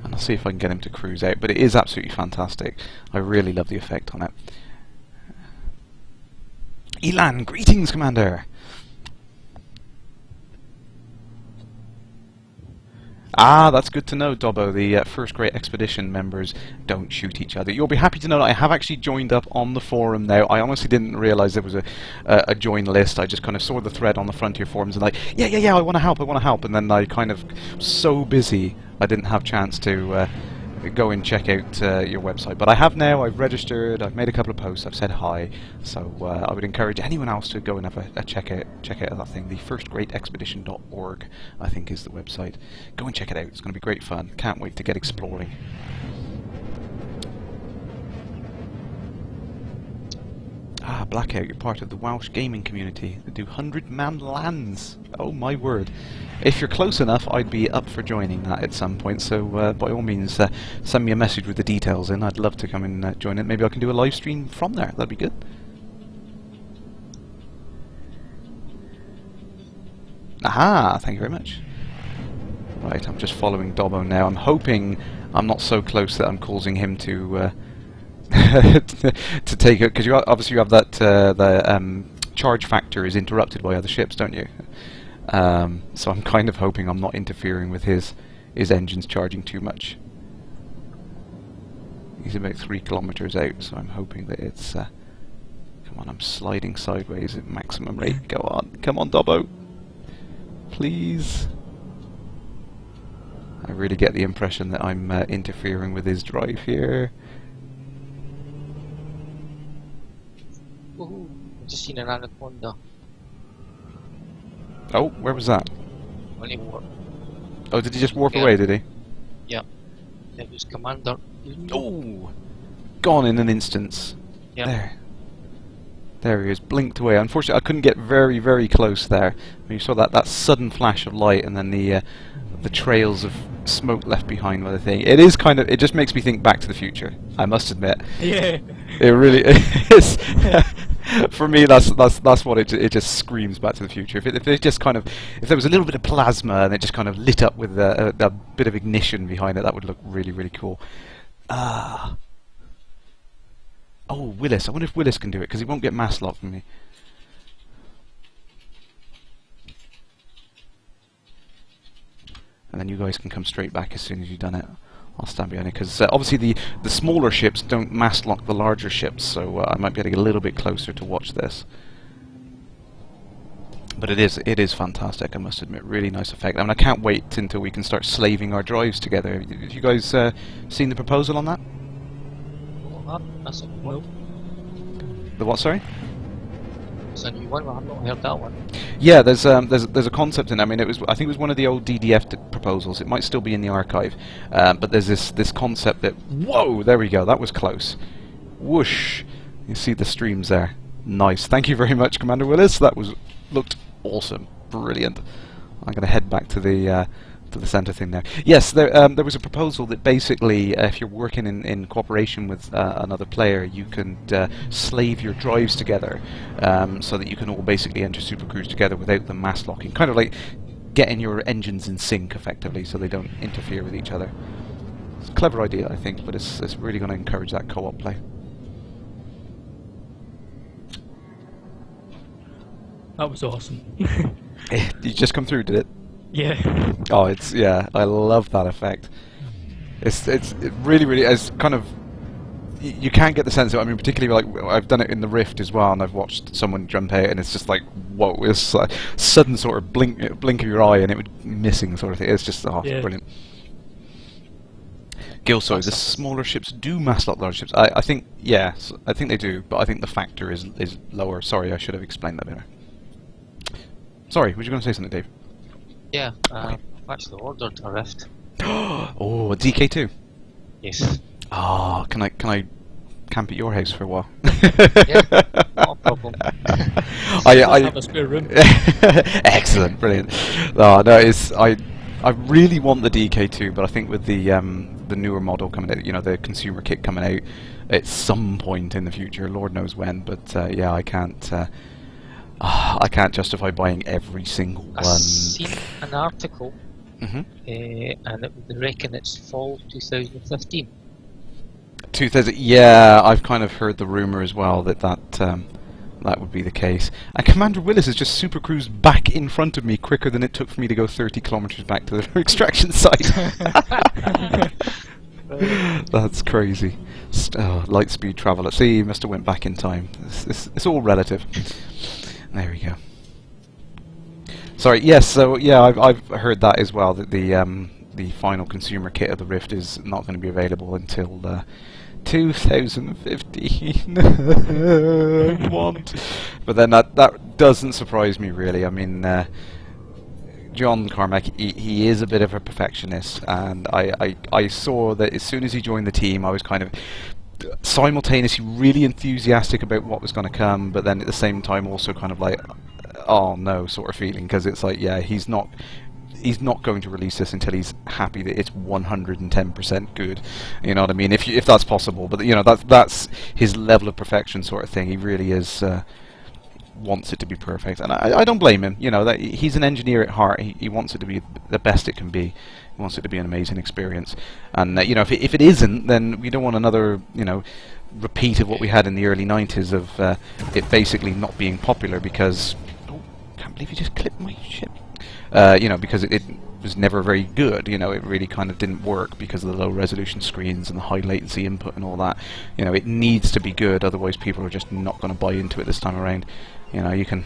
and I'll see if I can get him to cruise out. But it is absolutely fantastic. I really love the effect on it. Elan, greetings, Commander! Ah, that's good to know, Dobbo. The First Great Expedition members don't shoot each other. You'll be happy to know that I have actually joined up on the forum now. I honestly didn't realise there was a join list. I just kind of saw the thread on the Frontier forums and like, yeah, I want to help, and then I kind of so busy I didn't have chance to go and check out your website. But I have now. I've registered. I've made a couple of posts. I've said hi. So I would encourage anyone else to go and have a check out that thing. The firstgreatexpedition.org, I think, is the website. Go and check it out. It's going to be great fun. Can't wait to get exploring. Ah, Blackout, you're part of the Welsh gaming community. They do 100-man LANs. Oh my word. If you're close enough, I'd be up for joining that at some point, so by all means send me a message with the details in. I'd love to come and join it. Maybe I can do a live stream from there. That'd be good. Aha, thank you very much. Right, I'm just following Dobbo now. I'm hoping I'm not so close that I'm causing him to to take it, because you obviously you have that the charge factor is interrupted by other ships, don't you? So I'm kind of hoping I'm not interfering with his engines charging too much. He's about 3 kilometers out, so I'm hoping that it's come on, I'm sliding sideways at maximum rate. Go on, come on, Dobbo, please. I really get the impression that I'm interfering with his drive here.
Woohoo! I've just seen an anaconda.
Oh, where was that?
On a warp.
Oh, did he just warp away, did he?
Yeah. It was Commander.
Oh! Gone in an instance.
Yeah.
There he is, blinked away. Unfortunately, I couldn't get very, very close there. You saw that sudden flash of light and then the trails of smoke left behind by the thing. It is kind of, it just makes me think Back to the Future, I must admit.
Yeah.
It really is. For me, that's what it just screams Back to the Future. If it just kind of, if there was a little bit of plasma and it just kind of lit up with a bit of ignition behind it, that would look really, really cool. Oh, Willis. I wonder if Willis can do it, because he won't get mass lock from me. And then you guys can come straight back as soon as you've done it. I'll stand behind it because obviously the smaller ships don't mast lock the larger ships, so I might be able to get a little bit closer to watch this. But it is fantastic, I must admit. Really nice effect. I mean, I can't wait until we can start slaving our drives together. Have you guys seen the proposal on that?
That's a new one.
The what? Sorry.
It's a new one. I've not heard that one.
Yeah, there's a concept in. I mean, I think it was one of the old DDF proposals. It might still be in the archive, but there's this concept that. Whoa! There we go. That was close. Whoosh! You see the streams there. Nice. Thank you very much, Commander Willis. That looked awesome. Brilliant. I'm going to head back to the center thing there. Yes, there was a proposal that basically, if you're working in cooperation with another player, you can slave your drives together, so that you can all basically enter Supercruise together without them mast locking. Kind of like getting your engines in sync, effectively, so they don't interfere with each other. It's a clever idea, I think, but it's really going to encourage that co-op play.
That was awesome.
You just come through, did it?
Yeah.
Oh, I love that effect. It really is kind of. You can't get the sense of it. I mean, particularly like I've done it in the Rift as well, and I've watched someone jump out, and it's just like, whoa! It's like sudden sort of blink of your eye, and it would missing sort of thing. It's just it's brilliant. Gil, sorry, the smaller ships do mast lock large ships. I think yes, I think they do, but I think the factor is lower. Sorry, I should have explained that better. Sorry, were you going to say something, Dave?
Yeah, I've actually ordered a Rift.
Oh, a DK2.
Yes.
Ah, can I camp at your house for a while?
Yeah, not a problem.
I have a spare room.
Excellent, brilliant. No, I really want the DK2, but I think with the newer model coming out, you know, the consumer kit coming out at some point in the future, Lord knows when. But yeah, I can't justify buying every single one.
I've seen an article,
Mm-hmm.
and they reckon it's fall 2015.
2000, yeah, I've kind of heard the rumour as well that would be the case. And Commander Willis has just supercruised back in front of me quicker than it took for me to go 30 kilometres back to the extraction site. That's crazy. Light speed travel. Let's see, he must have went back in time. It's all relative. There we go. Sorry. Yes. So yeah, I've heard that as well. That the final consumer kit of the Rift is not going to be available until 2015. I want. But then that doesn't surprise me really. I mean, John Carmack, he is a bit of a perfectionist, and I saw that as soon as he joined the team, I was kind of simultaneously really enthusiastic about what was going to come, but then at the same time also kind of like, oh no sort of feeling, because it's like, yeah, he's not going to release this until he's happy that it's 110% good. You know what I mean? If that's possible, but you know that's his level of perfection sort of thing. He really is wants it to be perfect, and I don't blame him. You know, that he's an engineer at heart. He wants it to be the best it can be. He wants it to be an amazing experience, and you know, if it isn't, then we don't want another, you know, repeat of what we had in the early 90s of it basically not being popular because, oh, can't believe you just clipped my ship. You know, because it was never very good. You know, it really kind of didn't work because of the low resolution screens and the high latency input and all that. You know, it needs to be good, otherwise people are just not going to buy into it this time around. You know, you can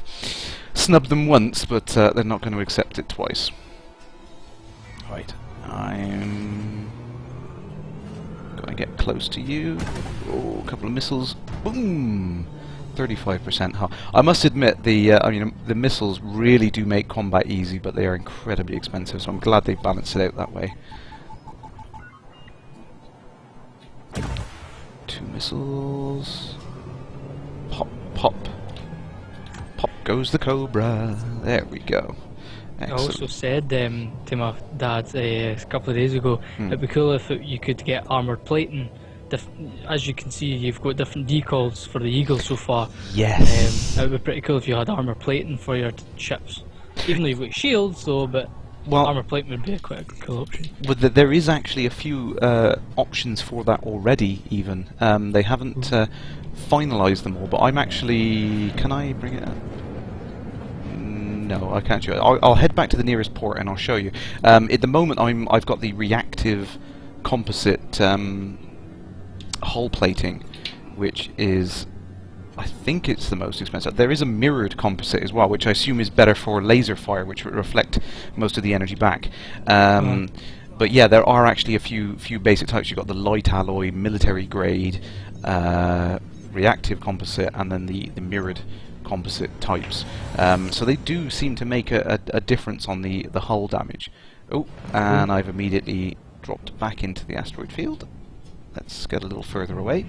snub them once, but they're not going to accept it twice. Right, I'm going to get close to you. Oh, a couple of missiles. Boom! 35% hull. I must admit, I mean, the missiles really do make combat easy, but they are incredibly expensive, so I'm glad they balanced it out that way. 2 missiles. Pop, pop. Pop goes the Cobra. There we go. Excellent.
I also said to my dad a couple of days ago, it'd be cool if you could get armoured plating. As you can see, you've got different decals for the Eagle so far.
Yes.
It would be pretty cool if you had armour plating for your ships. Even though you've got shields, though, but armour plating would be quite a cool option.
Well, there is actually a few options for that already, even. They haven't finalised them all, but I'm actually... Can I bring it up? No, I can't show it. I'll head back to the nearest port and I'll show you. At the moment, I've got the reactive composite hull plating, which is, I think it's the most expensive. There is a mirrored composite as well, which I assume is better for laser fire, which would reflect most of the energy back. But yeah, there are actually a few basic types. You've got the light alloy, military grade, reactive composite, and then the mirrored composite types. So they do seem to make a difference on the hull damage. Oh, and I've immediately dropped back into the asteroid field. Let's get a little further away.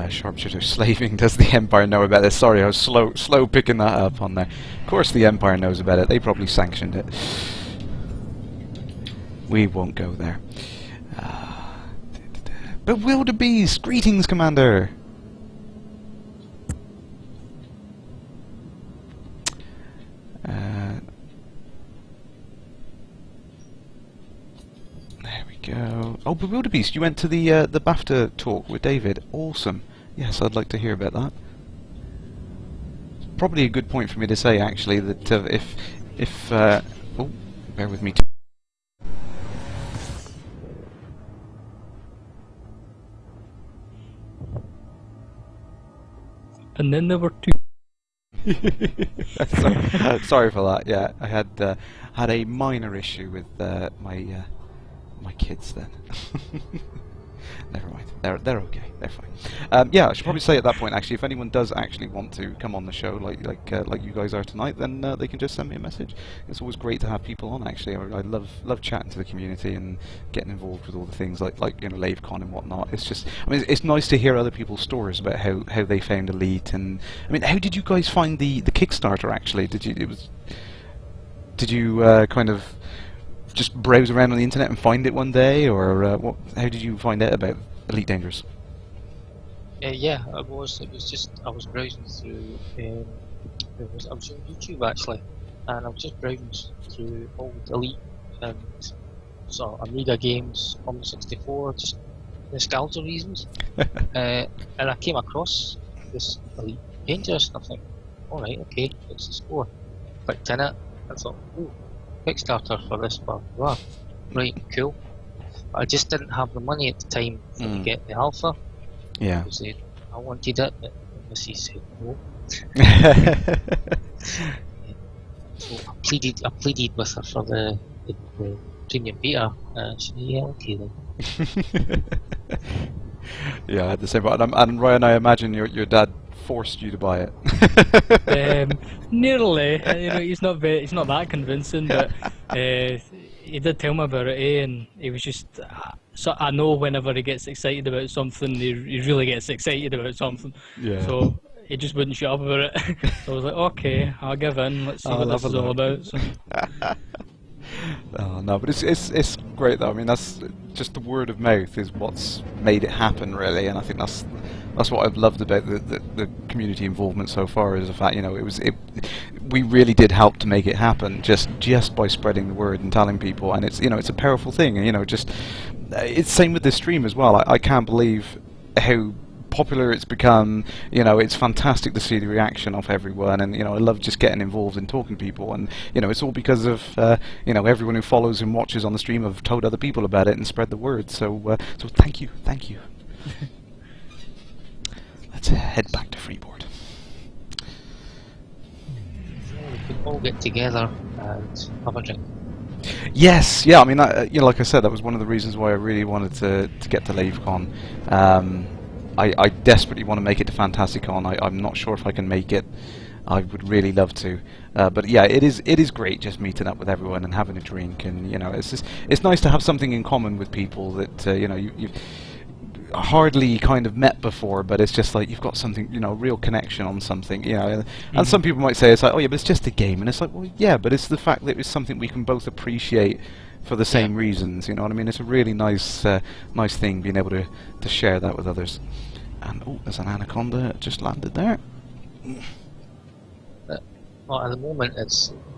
Sharpshooter slaving. Does the Empire know about this? Sorry, I was slow picking that up on there. Of course the Empire knows about it. They probably sanctioned it. We won't go there. Bewilderbeast! Greetings, Commander! There we go. Oh, Bewilderbeast, you went to the BAFTA talk with David. Awesome. Yes, I'd like to hear about that. Probably a good point for me to say, actually, that if oh, bear with me.
And then there were two.
Sorry for that. Yeah, I had a minor issue with my kids then. Never mind. They're okay. They're fine. Yeah, I should probably say at that point, actually, if anyone does actually want to come on the show, like you guys are tonight, then they can just send me a message. It's always great to have people on. Actually, I love chatting to the community and getting involved with all the things like LaveCon and whatnot. It's just, I mean, it's nice to hear other people's stories about how they found Elite. And I mean, how did you guys find the Kickstarter? Actually, did you kind of just browse around on the internet and find it one day, or what? How did you find out about Elite Dangerous?
Yeah, I was just I was browsing through. I was on YouTube actually, and I was just browsing through old Elite and so Amiga games, Commodore 64, just nostalgia reasons. And I came across this Elite Dangerous, and I think, all right, okay, what's the score? Clicked in it, I thought, ooh, Kickstarter for this, blah blah. Right, cool. I just didn't have the money at the time to get the alpha.
Yeah.
I wanted it, but Missy said no. So I pleaded with her for the premium beta, and she said, yeah, okay then.
Yeah, I had the same. And Ryan, I imagine your dad forced you to buy it.
Nearly. He's not that convincing, but he did tell me about it, and he was just. So I know whenever he gets excited about something, he really gets excited about something.
Yeah.
So he just wouldn't shut up about it. So I was like, okay, I'll give in. Let's see what this is all about. So.
Oh, no, but it's great though. I mean, that's just the word of mouth is what's made it happen, really, and I think that's what I've loved about the community involvement so far, is the fact we really did help to make it happen just by spreading the word and telling people, and it's it's a powerful thing, and just it's same with this stream as well. I can't believe how popular it's become. It's fantastic to see the reaction of everyone, and I love just getting involved and talking to people, and it's all because of everyone who follows and watches on the stream have told other people about it and spread the word. So thank you. Let's head back to Freeboard.
We could all get together and have a drink.
Yes, yeah. I mean, like I said, that was one of the reasons why I really wanted to get to LaveCon. I desperately want to make it to Fantasticon. I'm not sure if I can make it. I would really love to, but yeah, it is great just meeting up with everyone and having a drink, and it's nice to have something in common with people that you've hardly kind of met before, but it's just like you've got something, real connection on something, and some people might say it's like, oh yeah, but it's just a game, and it's like, well, yeah, but it's the fact that it's something we can both appreciate for the same reasons, you know what I mean? It's a really nice thing being able to share that with others. And oh, there's an anaconda just landed there.
Well, at the moment,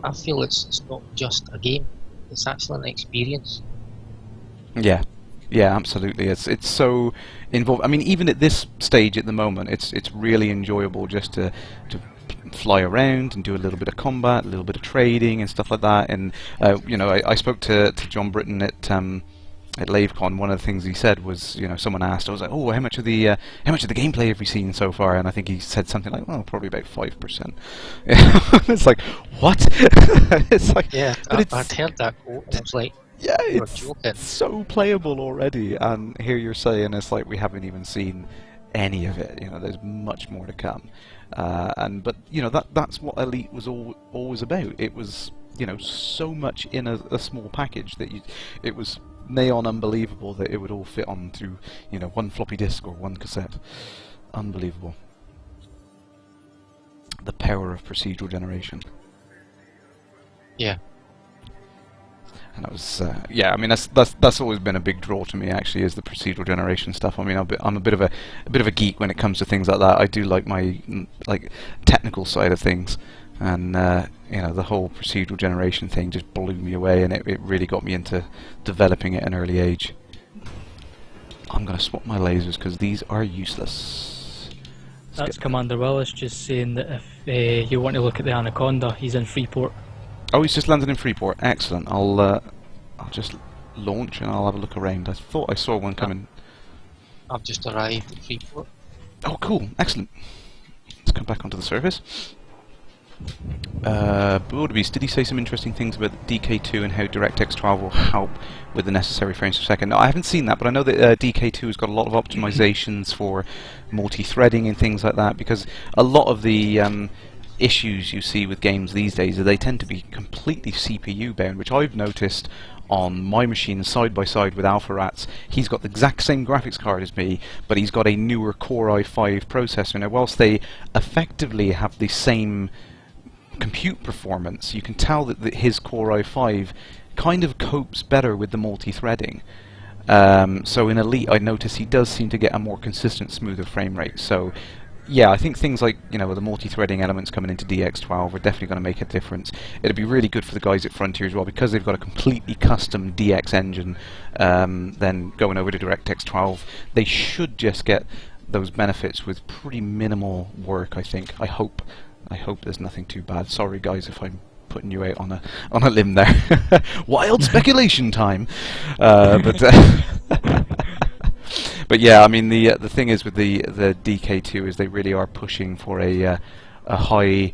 I feel it's not just a game; it's actually an experience.
Yeah, absolutely. It's so involved. I mean, even at this stage at the moment, it's really enjoyable just to fly around and do a little bit of combat, a little bit of trading and stuff like that. And you know, I spoke to John Britton at LaveCon. One of the things he said was, you know, someone asked, I was like, oh, how much of the gameplay have we seen so far? And I think he said something like, well, probably about 5%. It's like, what? It's like,
Yeah,
but
I'd heard that quote and I was like,
yeah,
you're
it's
joking.
so playable already, and here you're saying it's like we haven't even seen any of it. You know, there's much more to come, but you know, that's what Elite was always about. It was, you know, so much in a small package that it was neon unbelievable that it would all fit on through, you know, one floppy disk or one cassette. Unbelievable. The power of procedural generation.
Yeah.
And that was, yeah. I mean, that's always been a big draw to me. Actually, is the procedural generation stuff. I mean, I'm a bit of a geek when it comes to things like that. I do like my technical side of things, and you know, the whole procedural generation thing just blew me away, and it really got me into developing at an early age. I'm gonna swap my lasers because these are useless.
That's Commander Willis just saying that if you want to look at the Anaconda, he's in Freeport.
Oh, he's just landed in Freeport. Excellent. I'll just launch and I'll have a look around. I thought I saw one coming.
I've just arrived at Freeport.
Oh, cool. Excellent. Let's come back onto the surface. Wildebeest, did he say some interesting things about the DK2 and how DirectX 12 will help with the necessary frames per second? No, I haven't seen that, but I know that DK2 has got a lot of optimizations for multi-threading and things like that, because a lot of the issues you see with games these days are they tend to be completely CPU bound, which I've noticed on my machine side by side with AlphaRat's. He's got the exact same graphics card as me, but he's got a newer Core i5 processor. Now, whilst they effectively have the same compute performance, you can tell that his Core i5 kind of copes better with the multi-threading. So in Elite, I notice he does seem to get a more consistent, smoother frame rate. So yeah, I think things like, you know, the multi-threading elements coming into DX12 are definitely going to make a difference. It'd be really good for the guys at Frontier as well, because they've got a completely custom DX engine. Then going over to DirectX 12, they should just get those benefits with pretty minimal work. I think. I hope there's nothing too bad. Sorry guys if I'm putting you out on a limb there. Wild speculation time. But yeah, I mean, the thing is with the DK2 is they really are pushing for a high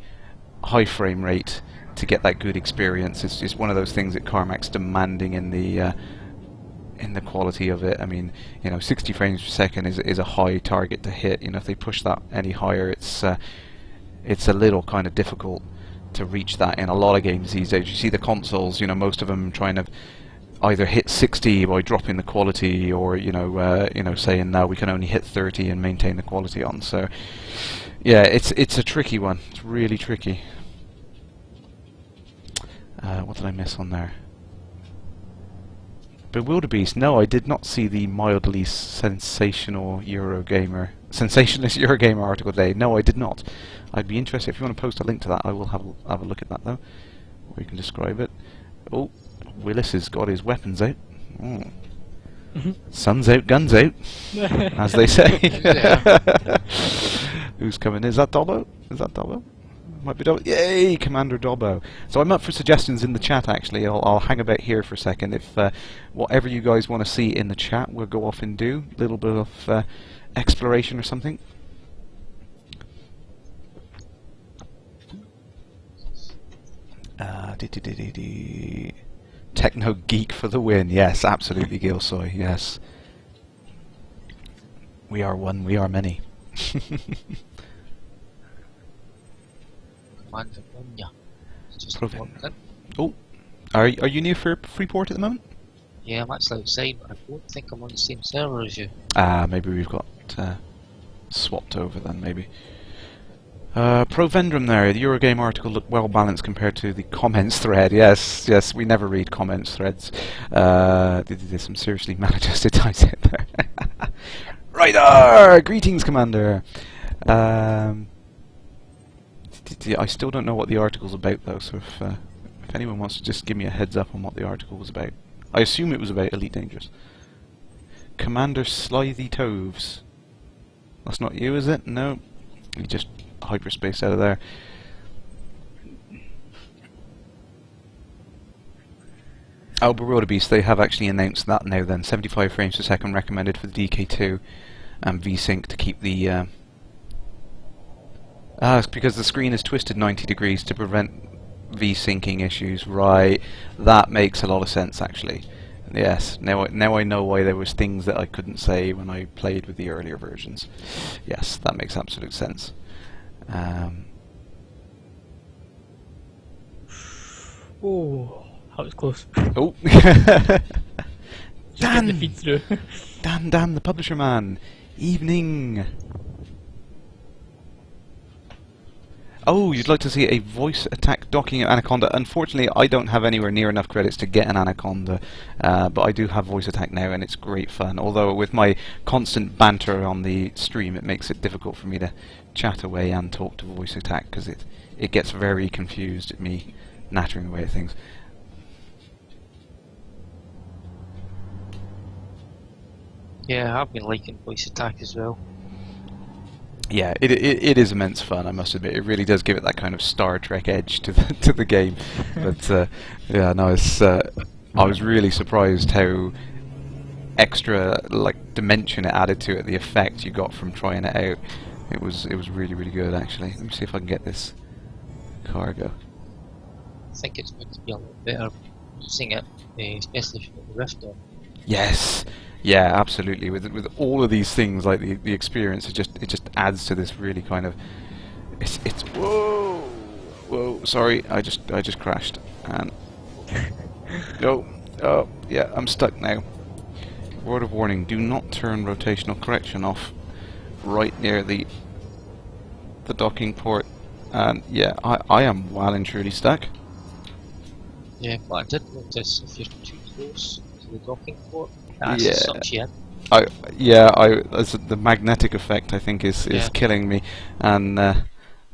frame rate to get that good experience. It's just one of those things that Carmack's demanding in the quality of it. I mean, you know, 60 frames per second is a high target to hit. You know, if they push that any higher, it's a little kind of difficult to reach that in a lot of games these days. You see the consoles, you know, most of them trying to either hit 60 by dropping the quality, or you know, saying no, we can only hit 30 and maintain the quality on. So yeah, it's a tricky one. It's really tricky. What did I miss on there? Bewilderbeast. No, I did not see the mildly sensationalist Eurogamer article today. No, I did not. I'd be interested if you want to post a link to that. I will have a look at that though, or you can describe it. Oh, Willis has got his weapons out. Oh. Sun's out, guns out, as they say. Who's coming? Is that Dobbo? Is that Dobbo? Might be Dobbo. Yay, Commander Dobbo. So I'm up for suggestions in the chat. Actually, I'll hang about here for a second. If whatever you guys want to see in the chat, we'll go off and do a little bit of exploration or something. Techno geek for the win. Yes, absolutely, Gilsoy. Yes, we are one. We are many. Oh, are you near Freeport at the moment?
Yeah, I'm actually outside, but I don't think I'm on the same server as you.
Ah, maybe we've got swapped over then. Maybe. Provendrum there, the Eurogame article looked well balanced compared to the comments thread. Yes, yes, we never read comments threads. There's some seriously maladjusted types out there. Rightar! Greetings, Commander! I still don't know what the article's about though, so if anyone wants to just give me a heads up on what the article was about. I assume it was about Elite Dangerous. Commander Slithy Toves. That's not you, is it? No. You just hyperspace out of there. Oh, but Beast, they have actually announced that now then. 75 frames per second recommended for the DK2 and VSync to keep the... it's because the screen is twisted 90 degrees to prevent V-syncing issues. Right, that makes a lot of sense actually. Yes, now I know why there was things that I couldn't say when I played with the earlier versions. Yes, that makes absolute sense.
Oh, that was close.
Oh,
Just getting the feed through.
Dan, the publisher man. Evening. Oh, you'd like to see a voice attack docking at Anaconda. Unfortunately, I don't have anywhere near enough credits to get an Anaconda, but I do have voice attack now, and it's great fun. Although with my constant banter on the stream, it makes it difficult for me to chat away and talk to voice attack, because it gets very confused at me nattering away at things.
Yeah, I've been liking voice attack as well.
Yeah, it is immense fun, I must admit. It really does give it that kind of Star Trek edge to the game. But yeah, no, I was really surprised how extra dimension it added to it, the effect you got from trying it out. It was really good actually. Let me see if I can get this cargo.
I think it's going to be a lot better using it, especially if you've got the Rift on.
Yes. Yeah, absolutely. With all of these things, like the experience, it just adds to this really kind of. It's whoa. Sorry, I just crashed and. Oh yeah, I'm stuck now. Word of warning: do not turn rotational correction off right near the docking port. And yeah, I am well and truly stuck.
Yeah, but I did notice if you're too close to the docking port. That's
Yeah.
sucks you in.
The magnetic effect I think is
Yeah.
killing me, and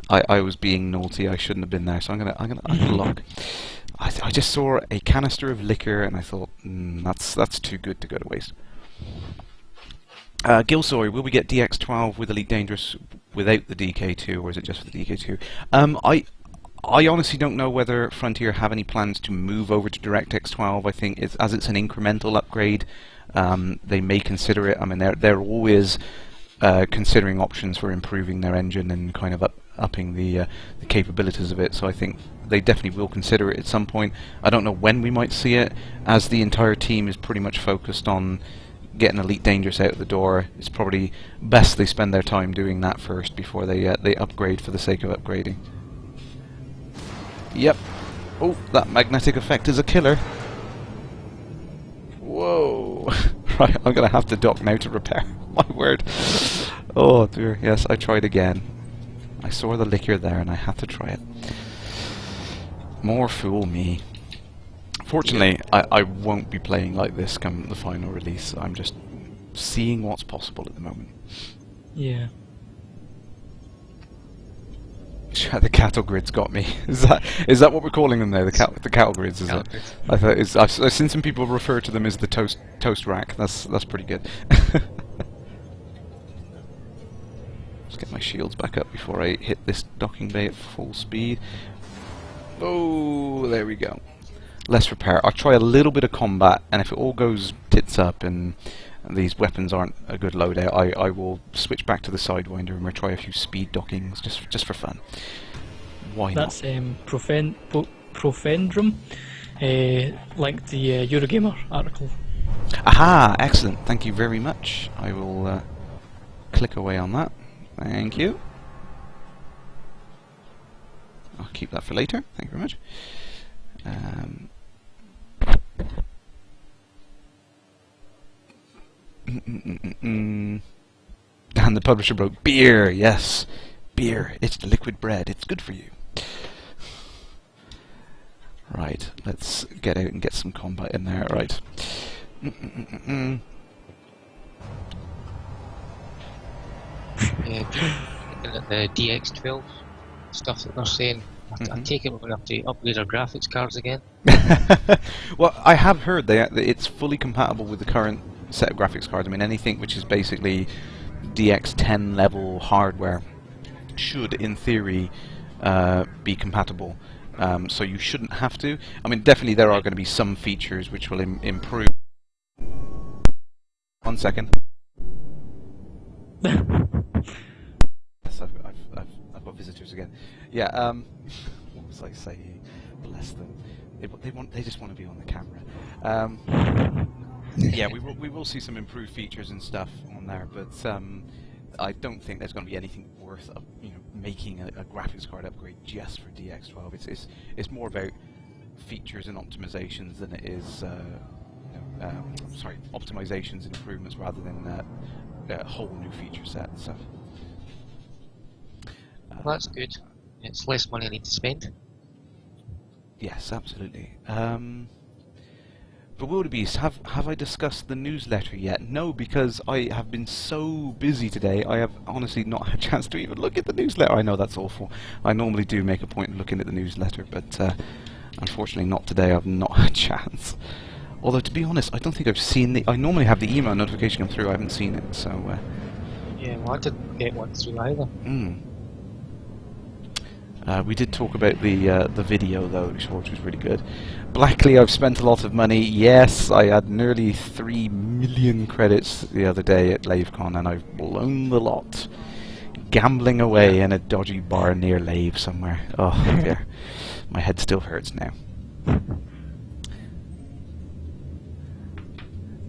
I was being naughty. I shouldn't have been there, so I'm gonna lock. I just saw a canister of liquor and I thought that's too good to go to waste. Gilsoy, will we get DX12 with Elite Dangerous without the DK2, or is it just for the DK2? I honestly don't know whether Frontier have any plans to move over to DirectX 12. I think as it's an incremental upgrade, they may consider it. I mean, they're always considering options for improving their engine and kind of upping the capabilities of it. So I think they definitely will consider it at some point. I don't know when we might see it, as the entire team is pretty much focused on getting Elite Dangerous out of the door. It's probably best they spend their time doing that first before they upgrade for the sake of upgrading. Yep. Oh, that magnetic effect is a killer. Whoa. Right, I'm going to have to dock now to repair. My word. Oh dear, yes, I tried again. I saw the liquor there and I had to try it. More fool me. Fortunately, I won't be playing like this come the final release. I'm just seeing what's possible at the moment.
Yeah.
The cattle grids got me. Is that what we're calling them now? The cattle grids, is it? I thought I've seen some people refer to them as the toast rack. That's pretty good. Let's get my shields back up before I hit this docking bay at full speed. Oh, there we go. Less repair. I'll try a little bit of combat, and if it all goes tits up and these weapons aren't a good loadout, I will switch back to the Sidewinder and we'll try a few speed dockings just for fun. Why not?
That's Profendrum, like the Eurogamer article.
Aha! Excellent. Thank you very much. I will click away on that. Thank you. I'll keep that for later. Thank you very much. And the publisher broke. Beer, yes. Beer. It's the liquid bread. It's good for you. Right, let's get out and get some combat in there. Right.
Yeah, looking at the DX12 stuff that they're saying, I take it we're going to have to upgrade our graphics cards again.
Well, I have heard that it's fully compatible with the current set of graphics cards. I mean, anything which is basically DX10 level hardware should, in theory, be compatible. so you shouldn't have to. I mean, definitely there are going to be some features which will improve. 1 second. Yes, I've got visitors again. Yeah. What was I saying? Bless them. They just want to be on the camera. Yeah, we will see some improved features and stuff on there, but I don't think there's going to be anything worth making a graphics card upgrade just for DX12. It's more about features and optimizations than it is optimizations and improvements rather than a whole new feature set. So
Well, that's good. It's less money I need to spend.
yes, absolutely. But Wildebeest, have I discussed the newsletter yet? No, because I have been so busy today, I have honestly not had a chance to even look at the newsletter. I know that's awful. I normally do make a point of looking at the newsletter, but unfortunately not today. I've not had a chance. Although, to be honest, I don't think I've seen the... I normally have the email notification come through. I haven't seen it, so...
Yeah, well, I didn't get one through either.
We did talk about the video though, which was really good. Blackly, I've spent a lot of money. Yes, I had nearly 3 million credits the other day at LaveCon, and I've blown the lot, gambling away in a dodgy bar near Lave somewhere. Oh dear, my head still hurts now.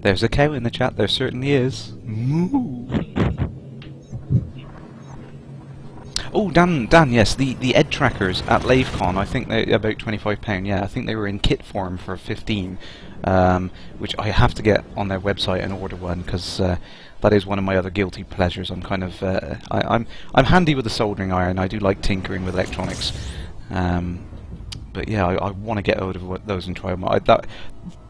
There's a cow in the chat. There certainly is. Moo. Oh, Dan, yes, the Ed trackers at LaveCon, I think they're about £25, yeah, I think they were in kit form for 15, which I have to get on their website and order one, because that is one of my other guilty pleasures. I'm kind of, I'm handy with the soldering iron. I do like tinkering with electronics, but yeah, I want to get hold of those and try them.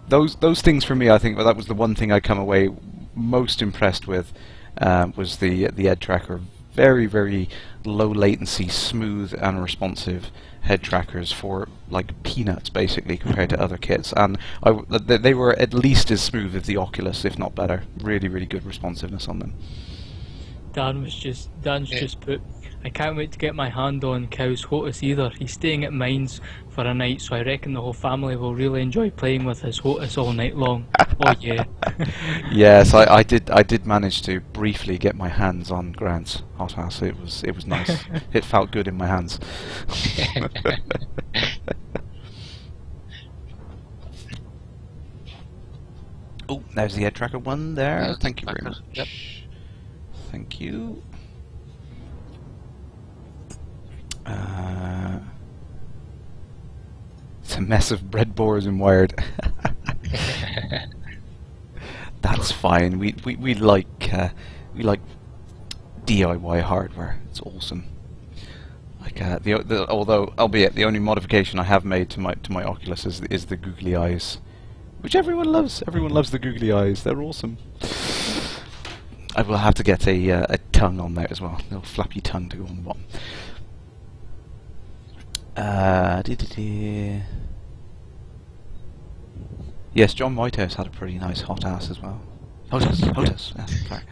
Those things for me, I think that was the one thing I come away most impressed with, was the Ed tracker. Very, very low latency, smooth and responsive head trackers for like peanuts, basically, compared to other kits. And they were at least as smooth as the Oculus, if not better. Really, really good responsiveness on them.
Dan's just put, I can't wait to get my hand on Cow's HOTAS either. He's staying at mine's for a night, so I reckon the whole family will really enjoy playing with his HOTAS all night long. Oh yeah.
Yes, I did manage to briefly get my hands on Grant's HOTAS. It was nice. It felt good in my hands. Oh, there's the Ed Tracker one there. Thank you very much.
Yep.
Thank you. It's a mess of breadboards and wired. That's fine. We like DIY hardware. It's awesome. Like although albeit the only modification I have made to my Oculus is the googly eyes, which everyone loves. Everyone loves the googly eyes. They're awesome. I will have to get a tongue on there as well. A little flappy tongue to go on the bottom. Yes, John Whitehouse had a pretty nice HOTAS as well. HOTAS. Yeah, sorry.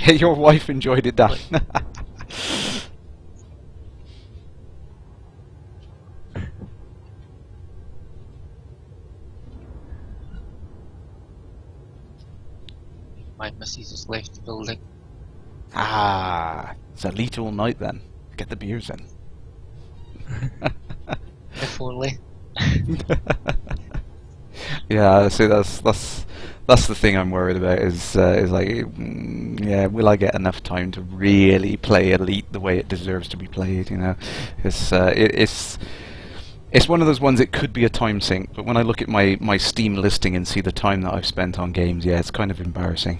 Yes. Your wife enjoyed it, Dan.
My missus has left the building.
Ah, it's elite all night then. Get the beers in.
If only.
Yeah, see, that's the thing I'm worried about. Is like, yeah, will I get enough time to really play Elite the way it deserves to be played? You know, it's one of those ones. It could be a time sink, but when I look at my Steam listing and see the time that I've spent on games, yeah, it's kind of embarrassing.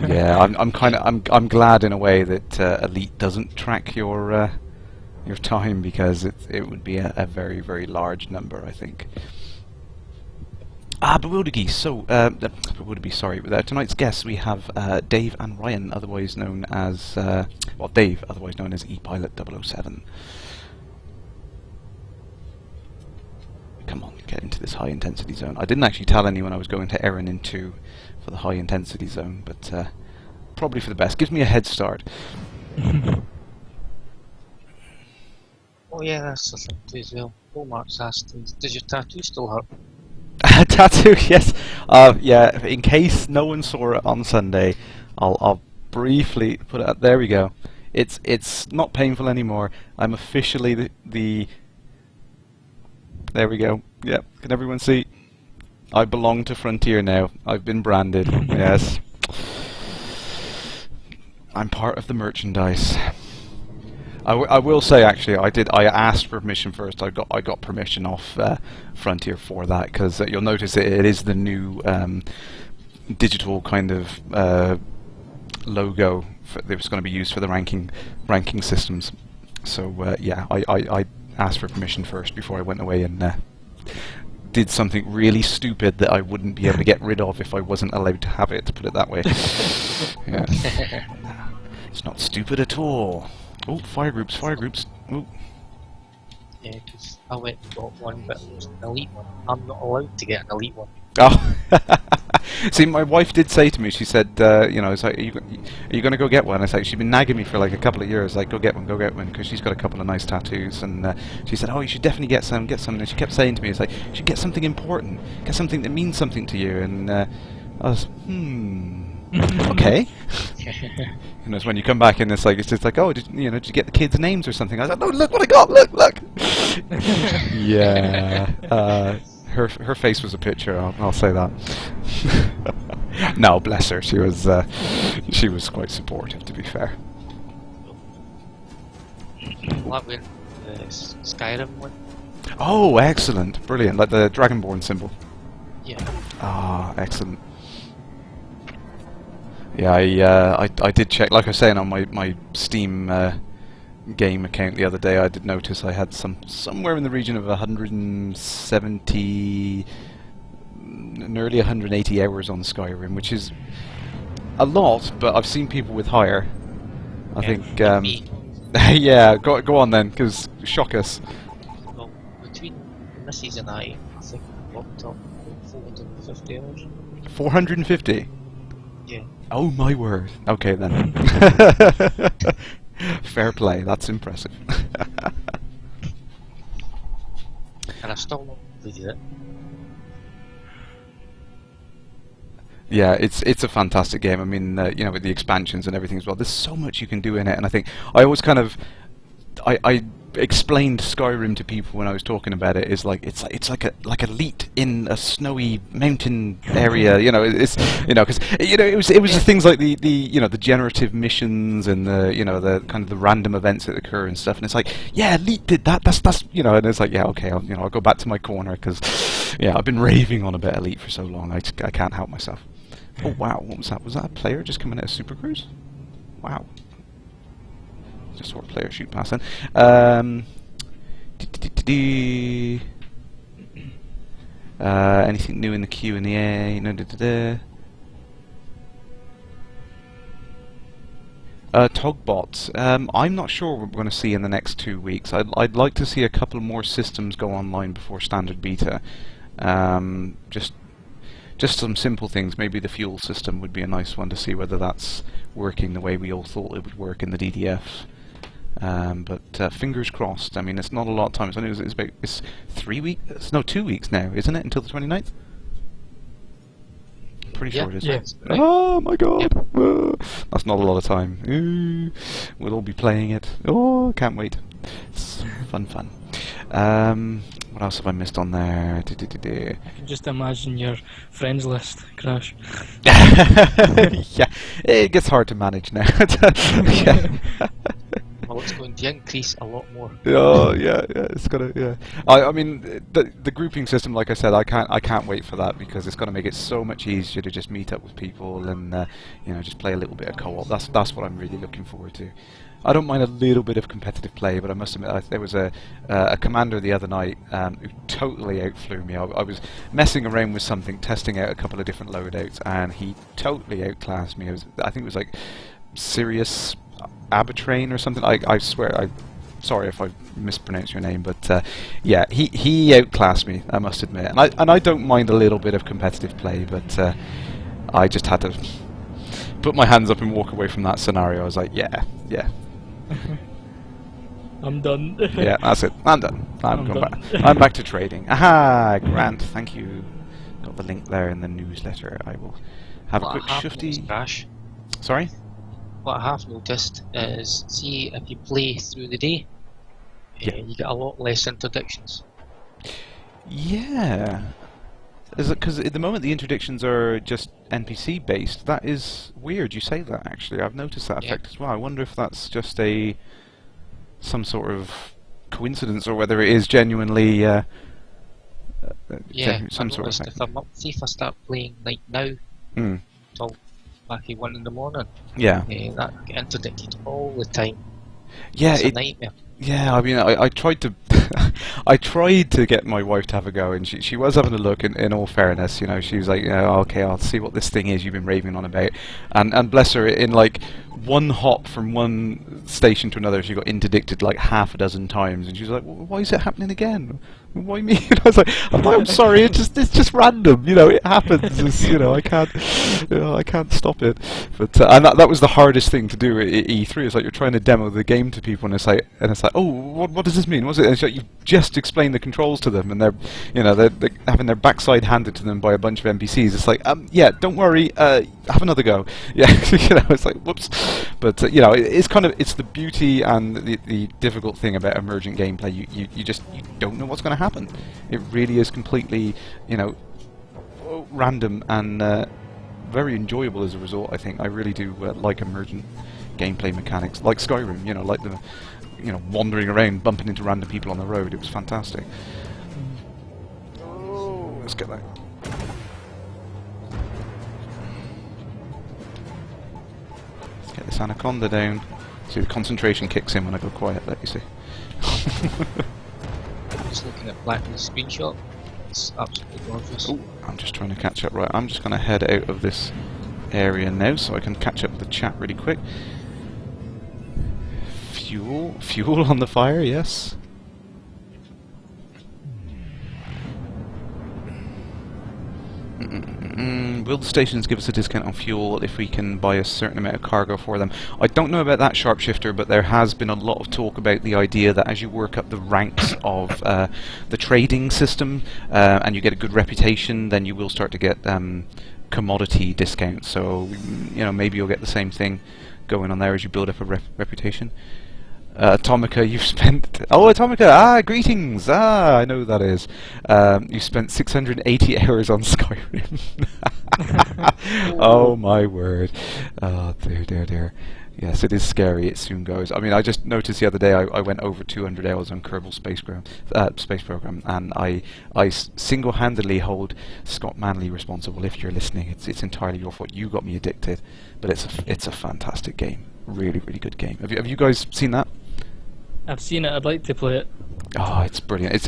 Yeah, I'm glad in a way that Elite doesn't track your time, because it would be a very, very large number, I think. Bewildergeese. So, Bewildergeese, sorry. Tonight's guests, we have Dave and Ryan, otherwise known as Dave, otherwise known as ePilot007. Come on, get into this high intensity zone. I didn't actually tell anyone I was going to Erin in 2 for the high intensity zone, but probably for the best. Gives me a head start.
Oh yeah, that's the thing too as well. Mark's asked, does your tattoo still hurt?
Tattoo, yes. Yeah. In case no one saw it on Sunday, I'll briefly put it up. There we go. It's not painful anymore. I'm officially the. There we go. Yep. Can everyone see? I belong to Frontier now. I've been branded. Yes. I'm part of the merchandise. I will say actually, I asked for permission first. I got permission off Frontier for that because you'll notice it is the new digital kind of logo that was going to be used for the ranking systems. So yeah, I asked for permission first before I went away and did something really stupid that I wouldn't be able to get rid of if I wasn't allowed to have it. To put it that way. Yeah. It's not stupid at all. Oh, fire groups. Oh.
Yeah, because I went and got one, but it was an elite one. I'm not allowed to get an elite one.
Oh. See, my wife did say to me, she said, you know, it's like, are you going to go get one? It's like, she's been nagging me for like a couple of years, like, go get one, because she's got a couple of nice tattoos, and she said, oh, you should definitely get some, and she kept saying to me, it's like, you should get something important, get something that means something to you, and I was, okay. You know, it's when you come back and it's just like, oh, did you get the kids' names or something? I was like, no, look what I got, look. Yeah. Her face was a picture. I'll say that. No, bless her. She was quite supportive, to be fair.
What with the Skyrim one?
Oh, excellent, brilliant, like the Dragonborn symbol.
Yeah.
Ah, excellent. Yeah, I did check. Like I was saying on my Steam game account the other day, I did notice I had somewhere in the region of 170, nearly 180 hours on Skyrim, which is a lot. But I've seen people with higher. I think. Yeah, go on then, because shock us.
Well, between the missus and I think I locked up 450 hours.
450.
Yeah.
Oh my word. Okay then. Fair play. That's impressive.
And I've still not completed it.
Yeah, it's a fantastic game. I mean, you know, with the expansions and everything as well, there's so much you can do in it. And I think I always kind of I explained Skyrim to people when I was talking about it. Is like it's like Elite in a snowy mountain area. You know, it's because it was the things like the the generative missions and the kind of the random events that occur and stuff. And it's like, yeah, Elite did that. That's and it's like, yeah, okay, I'll go back to my corner because yeah, I've been raving on about Elite for so long. I can't help myself. Oh wow, what was that? Was that a player just coming out of Super Cruise? Wow. Just saw a player shoot past then. Anything new in the Q&A? No. Togbots. I'm not sure what we're going to see in the next 2 weeks. I'd like to see a couple more systems go online before standard beta. Just some simple things. Maybe the fuel system would be a nice one to see whether that's working the way we all thought it would work in the DDF. But fingers crossed. I mean, it's not a lot of time. It's 3 weeks. No, 2 weeks now, isn't it? Until the 29th? Pretty sure it is.
Yeah.
Right.
Oh my god! That's not a lot of time. We'll all be playing it. Oh, can't wait. It's fun. What else have I missed on there?
I can just imagine your friends list, Kerrash.
Yeah, it gets hard to manage now. Yeah.
Well, it's going to increase a lot more.
Oh yeah, it's gonna. Yeah, I mean the grouping system, like I said, I can't wait for that because it's gonna make it so much easier to just meet up with people and just play a little bit of co-op. That's what I'm really looking forward to. I don't mind a little bit of competitive play, but I must admit there was a commander the other night who totally outflew me. I was messing around with something, testing out a couple of different loadouts, and he totally outclassed me. I think it was like Sirius Abatrain or something. I swear, sorry if I mispronounced your name, but yeah, he outclassed me, I must admit. And I don't mind a little bit of competitive play, but I just had to put my hands up and walk away from that scenario. I was like, yeah.
I'm done.
Yeah, that's it. I'm done. I'm going
done.
back. I'm back to trading. Aha, Grant. Thank you. Got the link there in the newsletter. I will have a
What
quick
I have noticed,
shufty.
Crash,
Sorry.
what I have noticed is, see if you play through the day,
Yeah.
you get a lot less interdictions.
Yeah. Is it because at the moment the interdictions are just NPC based? That is weird. You say that actually. I've noticed that
Yeah.
effect as well. I wonder if that's just some sort of coincidence or whether it is genuinely
Yeah,
some
I
sort of
noticed
effect.
if I'm up, see if I start playing like now
Mm.
till maybe 1 in the morning,
Yeah.
that get interdicted all the time.
Yeah.
It's a nightmare.
Yeah, I mean, I tried to, I tried to get my wife to have a go, and she was having a look. In all fairness, you know, she was like, okay, I'll see what this thing is you've been raving on about, and bless her, in like one hop from one station to another, she got interdicted like half a dozen times, and she was like, why is it happening again? Why me? And I was like, I'm sorry, it's just random, you know, it happens. You know, I can't stop it. But and that was the hardest thing to do at E3. It's like you're trying to demo the game to people, and it's like, oh, what does this mean? What's it? And it's like you just explain the controls to them, and they're having their backside handed to them by a bunch of NPCs. It's like, yeah, don't worry, have another go. Yeah, you know, it's like, whoops. But you know, it's the beauty and the difficult thing about emergent gameplay. You just don't know what's going to happen. It really is completely, you know, random and very enjoyable as a result. I think I really do like emergent gameplay mechanics, like Skyrim. You know, like the, you know, wandering around, bumping into random people on the road. It was fantastic. Oh, let's get that. Let's get this anaconda down. See, the concentration kicks in when I go quiet. Let you see.
Just looking at Blackman's screenshot, it's absolutely gorgeous.
Oh, I'm just trying to catch up. Right, I'm just going to head out of this area now so I can catch up with the chat really quick. Fuel on the fire, yes. Will the stations give us a discount on fuel if we can buy a certain amount of cargo for them? I don't know about that, Sharpshifter, but there has been a lot of talk about the idea that as you work up the ranks of the trading system and you get a good reputation, then you will start to get commodity discounts. So, you know, maybe you'll get the same thing going on there as you build up a reputation. Atomica, you've spent... Oh, Atomica! Greetings! I know who that is. You spent 680 hours on Skyrim. Oh, my word. Oh, dear. Yes, it is scary. It soon goes. I mean, I just noticed the other day I went over 200 hours on Kerbal Space Program, and I single-handedly hold Scott Manley responsible. If you're listening, it's entirely your fault. You got me addicted, but it's a fantastic game. Really, really good game. Have you guys seen that?
I've seen it. I'd like to play it.
Oh, it's brilliant.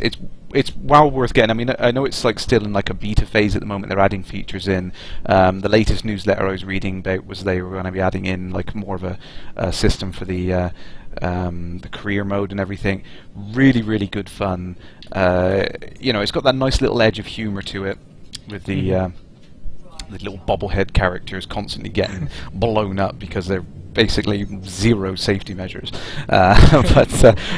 It's well worth getting. I mean, I know it's like still in like a beta phase at the moment. They're adding features in. The latest newsletter I was reading about was they were going to be adding in like more of a system for the career mode and everything. Really, really good fun. You know, it's got that nice little edge of humour to it with the little bobblehead characters constantly getting blown up because they're basically zero safety measures, but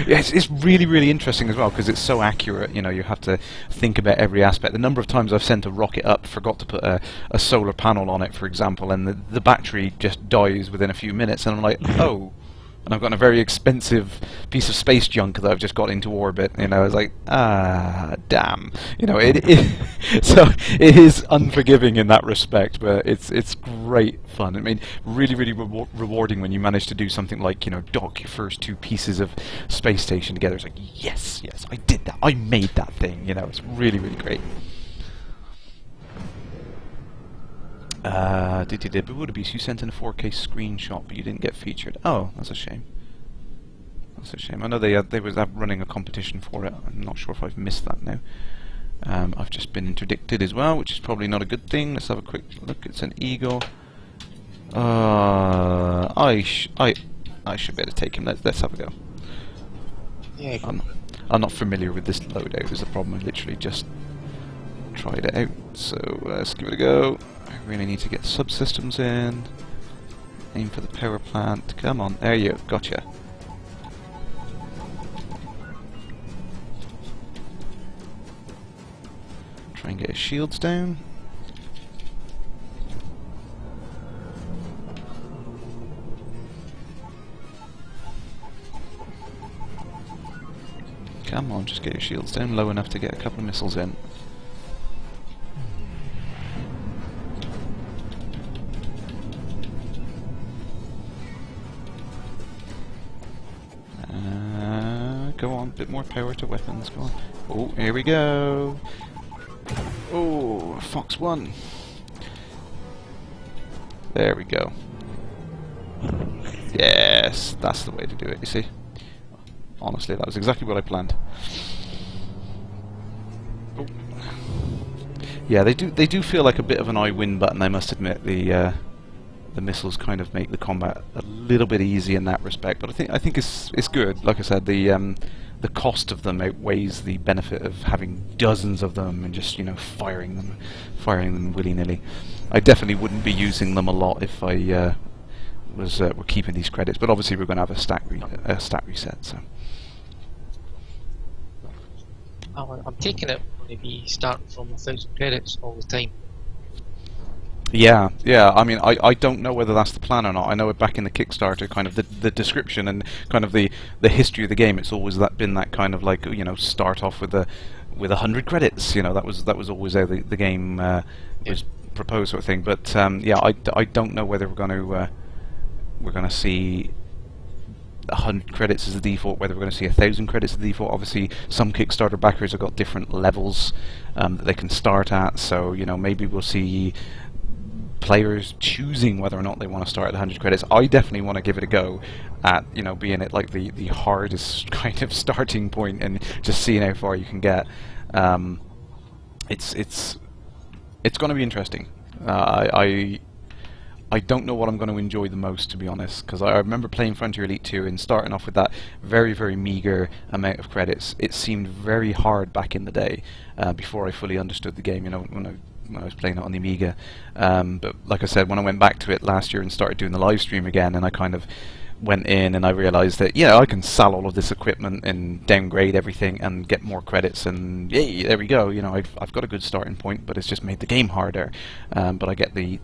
it's really, really interesting as well because it's so accurate. You know, you have to think about every aspect. The number of times I've sent a rocket up, forgot to put a solar panel on it, for example, and the battery just dies within a few minutes, and I'm like, oh. And I've got a very expensive piece of space junk that I've just got into orbit. You know, I was like, damn. You know, so it is unforgiving in that respect, but it's great fun. I mean, really, really rewarding when you manage to do something like, you know, dock your first two pieces of space station together. It's like, yes, I did that. I made that thing. You know, it's really, really great. Bewilderbeast, you sent in a 4K screenshot, but you didn't get featured. Oh, that's a shame. That's a shame. I know they was running a competition for it. I'm not sure if I've missed that now. I've just been interdicted as well, which is probably not a good thing. Let's have a quick look. It's an eagle. I should be able to take him. Let's have a go.
Yeah,
I'm not familiar with this loadout. Is the problem? I literally just tried it out. So let's give it a go. I really need to get subsystems in. Aim for the power plant. Come on, there you go. Gotcha. Try and get his shields down. Come on, just get your shields down low enough to get a couple of missiles in. Go on, bit more power to weapons, go on. Oh, here we go! Oh, Fox 1! There we go. Yes, that's the way to do it, you see. Honestly, that was exactly what I planned. Oh. Yeah, they do feel like a bit of an I win button, I must admit. The missiles kind of make the combat a little bit easy in that respect, but I think it's good. Like I said, the cost of them outweighs the benefit of having dozens of them and just firing them willy-nilly. I definitely wouldn't be using them a lot if I were keeping these credits, but obviously we're going to have a stat reset. So
I'm taking it going to be starting from 1,000 credits all the time.
yeah. I mean, I don't know whether that's the plan or not. I know back in the Kickstarter, kind of the description and kind of the history of the game, it's always been that kind of like start off with 100 credits. That was always how the game was proposed, sort of thing. But yeah, I don't know whether we're going to see 100 credits as the default, whether we're going to see 1,000 credits as the default. Obviously, some Kickstarter backers have got different levels that they can start at, so maybe we'll see players choosing whether or not they want to start at 100 credits. I definitely want to give it a go at being at like the hardest kind of starting point and just seeing how far you can get. It's going to be interesting. I don't know what I'm going to enjoy the most, to be honest, because I remember playing Frontier Elite 2 and starting off with that very, very meager amount of credits. It seemed very hard back in the day, before I fully understood the game, when I was playing it on the Amiga. But like I said, when I went back to it last year and started doing the live stream again, and I kind of went in and I realised that, yeah, I can sell all of this equipment and downgrade everything and get more credits, and yay, there we go. I've got a good starting point, but it's just made the game harder. But I get the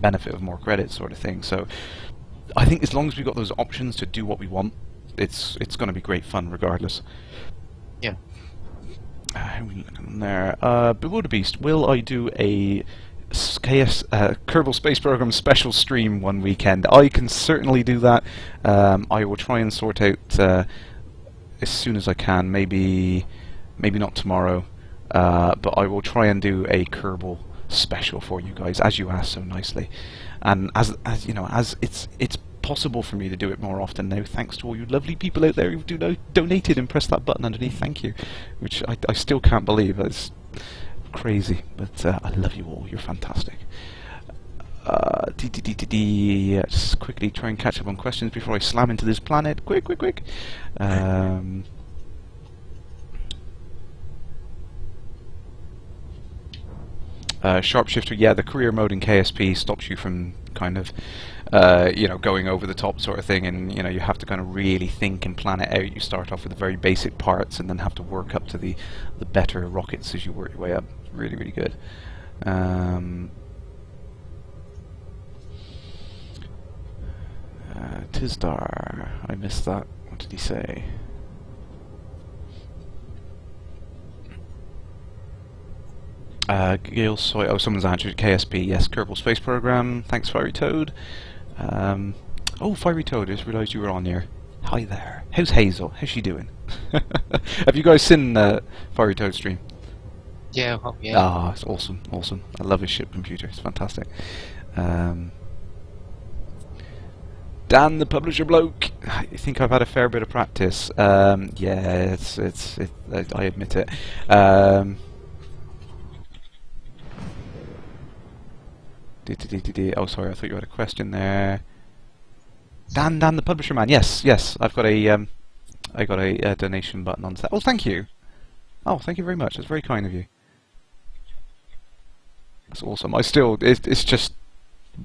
benefit of more credits, sort of thing. So I think as long as we've got those options to do what we want, it's going to be great fun regardless.
Yeah.
How are we looking on there? Bewilderbeast, will I do a Kerbal Space Program special stream one weekend? I can certainly do that. I will try and sort out as soon as I can. Maybe not tomorrow, but I will try and do a Kerbal special for you guys, as you asked so nicely. And as it's possible for me to do it more often now, thanks to all you lovely people out there who've donated and pressed that button underneath. Thank you, which I still can't believe. It's crazy, but I love you all. You're fantastic. Just quickly try and catch up on questions before I slam into this planet. Quick. Sharpshifter, yeah, the career mode in KSP stops you from kind of going over the top sort of thing, and you have to kind of really think and plan it out. You start off with the very basic parts and then have to work up to the better rockets as you work your way up. Really, really good. Tizdar, I missed that. What did he say? Gale Soy. Oh, someone's answered. KSP. Yes, Kerbal Space Program. Thanks, Fiery Toad. Oh, Fiery Toad. I just realised you were on here. Hi there. How's Hazel? How's she doing? Have you guys seen Fiery Toad stream?
Yeah. Yeah.
Ah, it's awesome. I love his ship computer. It's fantastic. Dan, the publisher bloke. I think I've had a fair bit of practice. Yeah, I admit it. Oh, sorry, I thought you had a question there. Dan, the publisher man. Yes, I've got a donation button on that. Oh, thank you. Oh, thank you very much. That's very kind of you. That's awesome. It's just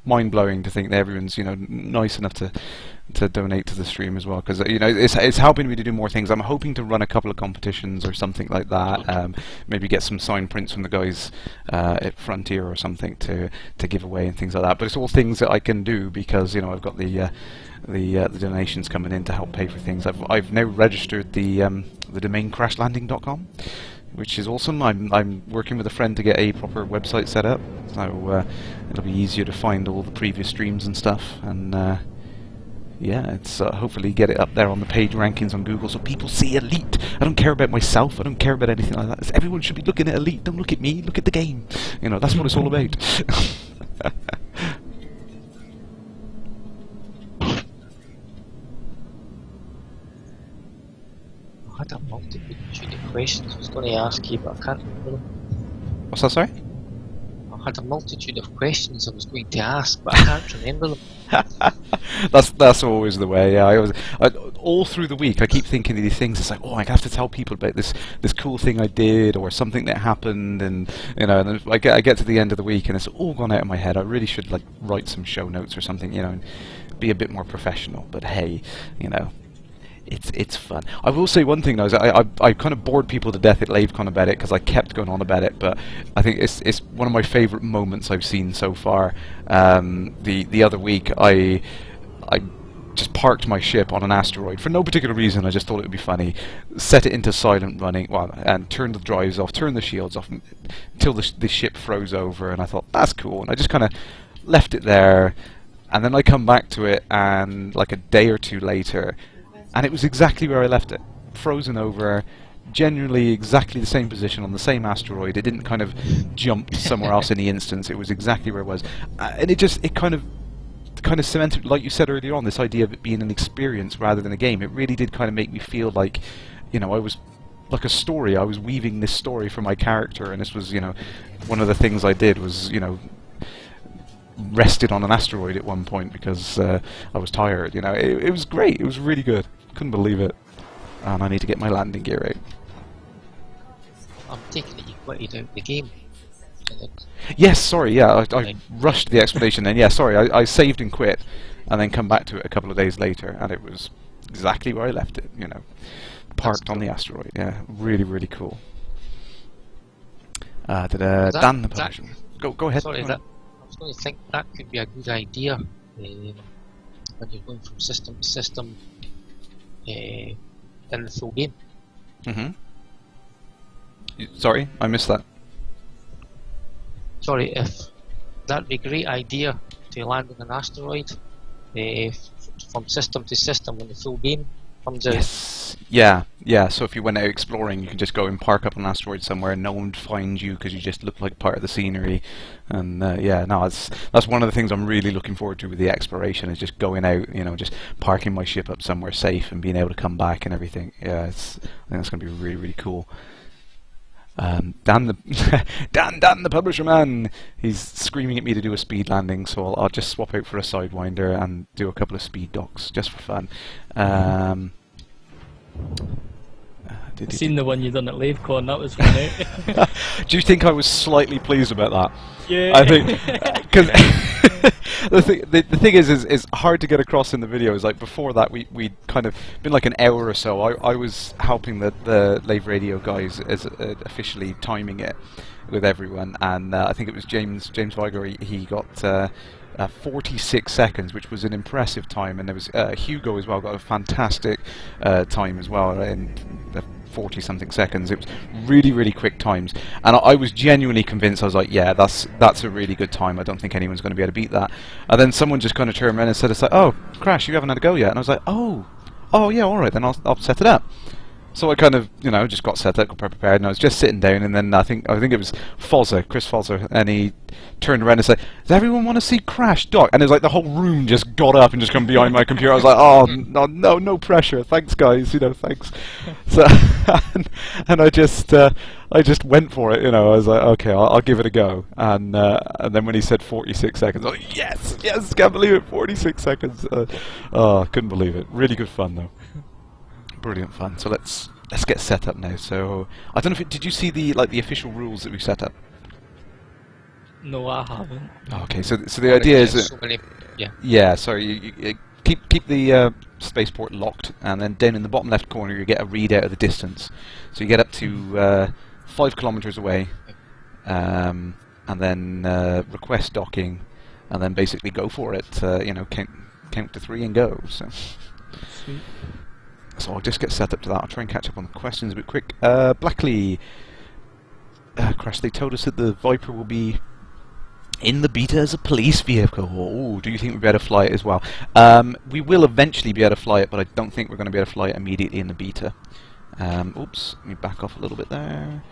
mind blowing to think that everyone's nice enough to donate to the stream as well, because you know it's helping me to do more things. I'm hoping to run a couple of competitions or something like that. Maybe get some signed prints from the guys at Frontier or something to give away and things like that. But it's all things that I can do because you know I've got the donations coming in to help pay for things. I've now registered the domain crashlanding.com, which is awesome. I'm working with a friend to get a proper website set up, so it'll be easier to find all the previous streams and stuff. And yeah, it's hopefully get it up there on the page rankings on Google so people see Elite. I don't care about myself. I don't care about anything like that. Everyone should be looking at Elite. Don't look at me. Look at the game. You know, that's what it's all about.
I had a multitude of questions I was going to ask you, but I can't remember them.
What's that, sorry?
I had a multitude of questions I was going to ask, but I can't remember them.
That's always the way. Yeah, all through the week I keep thinking of these things. It's like, oh, I have to tell people about this cool thing I did or something that happened, and you know, and then I get to the end of the week and it's all gone out of my head. I really should like write some show notes or something, you know, and be a bit more professional. But hey, you know. It's fun. I will say one thing though, is I kind of bored people to death at LaveCon about it because I kept going on about it, but I think it's one of my favourite moments I've seen so far. The other week I just parked my ship on an asteroid for no particular reason. I just thought it would be funny. Set it into silent running, and turned the drives off, turned the shields off until the ship froze over, and I thought that's cool, and I just kind of left it there, and then I come back to it, and like a day or two later. And it was exactly where I left it, frozen over, generally exactly the same position on the same asteroid. It didn't kind of jump somewhere else in the instance. It was exactly where it was, and it kind of cemented, like you said earlier on, this idea of it being an experience rather than a game. It really did kind of make me feel like, you know, I was like a story. I was weaving this story for my character, and this was, you know, one of the things I did was, you know, rested on an asteroid at one point because I was tired. You know, it was great. It was really good. Couldn't believe it. And I need to get my landing gear out.
I'm taking it you quitted out the game.
Yes, sorry, yeah, I rushed the explanation then. Yeah, sorry, I saved and quit, and then come back to it a couple of days later, and it was exactly where I left it, you know. Parked on the asteroid, yeah. Really, really cool. Dan the publisher. Go ahead.
Sorry, I was going to think that could be a good idea when you're going from system to system in the full game.
Sorry, I missed that.
Sorry, if that'd be a great idea to land on an asteroid from system to system when the full game comes out.
Yes, yeah. So if you went out exploring, you can just go and park up on an asteroid somewhere, and no one would find you because you just look like part of the scenery. And yeah, no, that's one of the things I'm really looking forward to with the exploration, is just going out, you know, just parking my ship up somewhere safe and being able to come back and everything. Yeah, I think that's going to be really, really cool. Dan the publisher man, he's screaming at me to do a speed landing, so I'll just swap out for a sidewinder and do a couple of speed docks just for fun.
Seen the one you done at LaveCon, that was funny.
Do you think I was slightly pleased about that?
Yeah.
I think because the thing is hard to get across in the videos. Like before that, we'd kind of been like an hour or so. I was helping the Lave Radio guys as officially timing it with everyone, and I think it was James Viger. He got 46 seconds, which was an impressive time, and there was Hugo as well, got a fantastic time as well in 40-something seconds. It was really, really quick times, and I was genuinely convinced. I was like, yeah, that's a really good time. I don't think anyone's going to be able to beat that. And then someone just kind of turned around and said, it's like, oh, Crash, you haven't had a go yet. And I was like, oh yeah, all right, then I'll set it up. So I kind of, you know, just got set up, got prepared, and I was just sitting down, and then I think it was Chris Fozzer, and he turned around and said, does everyone want to see Crash, Doc? And it was like the whole room just got up and just come behind my computer. I was like, oh, no pressure, thanks guys, you know, thanks. So, and I just went for it, you know. I was like, okay, I'll give it a go. And then when he said 46 seconds, I was like, yes, can't believe it, 46 seconds. Couldn't believe it. Really good fun though. Brilliant fun. So let's get set up now. So I don't know if did you see the official rules that we set up?
No, I haven't.
Okay, so the idea is that
so many,
yeah. Sorry, keep the spaceport locked, and then down in the bottom left corner you get a readout of the distance. So you get up to 5 kilometers away, and then request docking, and then basically go for it. You know, count to 3 and go. So.
Sweet.
So I'll just get set up to that. I'll try and catch up on the questions a bit quick. Blackley, Crash, they told us that the Viper will be in the beta as a police vehicle. Oh, do you think we'll be able to fly it as well? We will eventually be able to fly it, but I don't think we're going to be able to fly it immediately in the beta. Oops, let me back off a little bit there.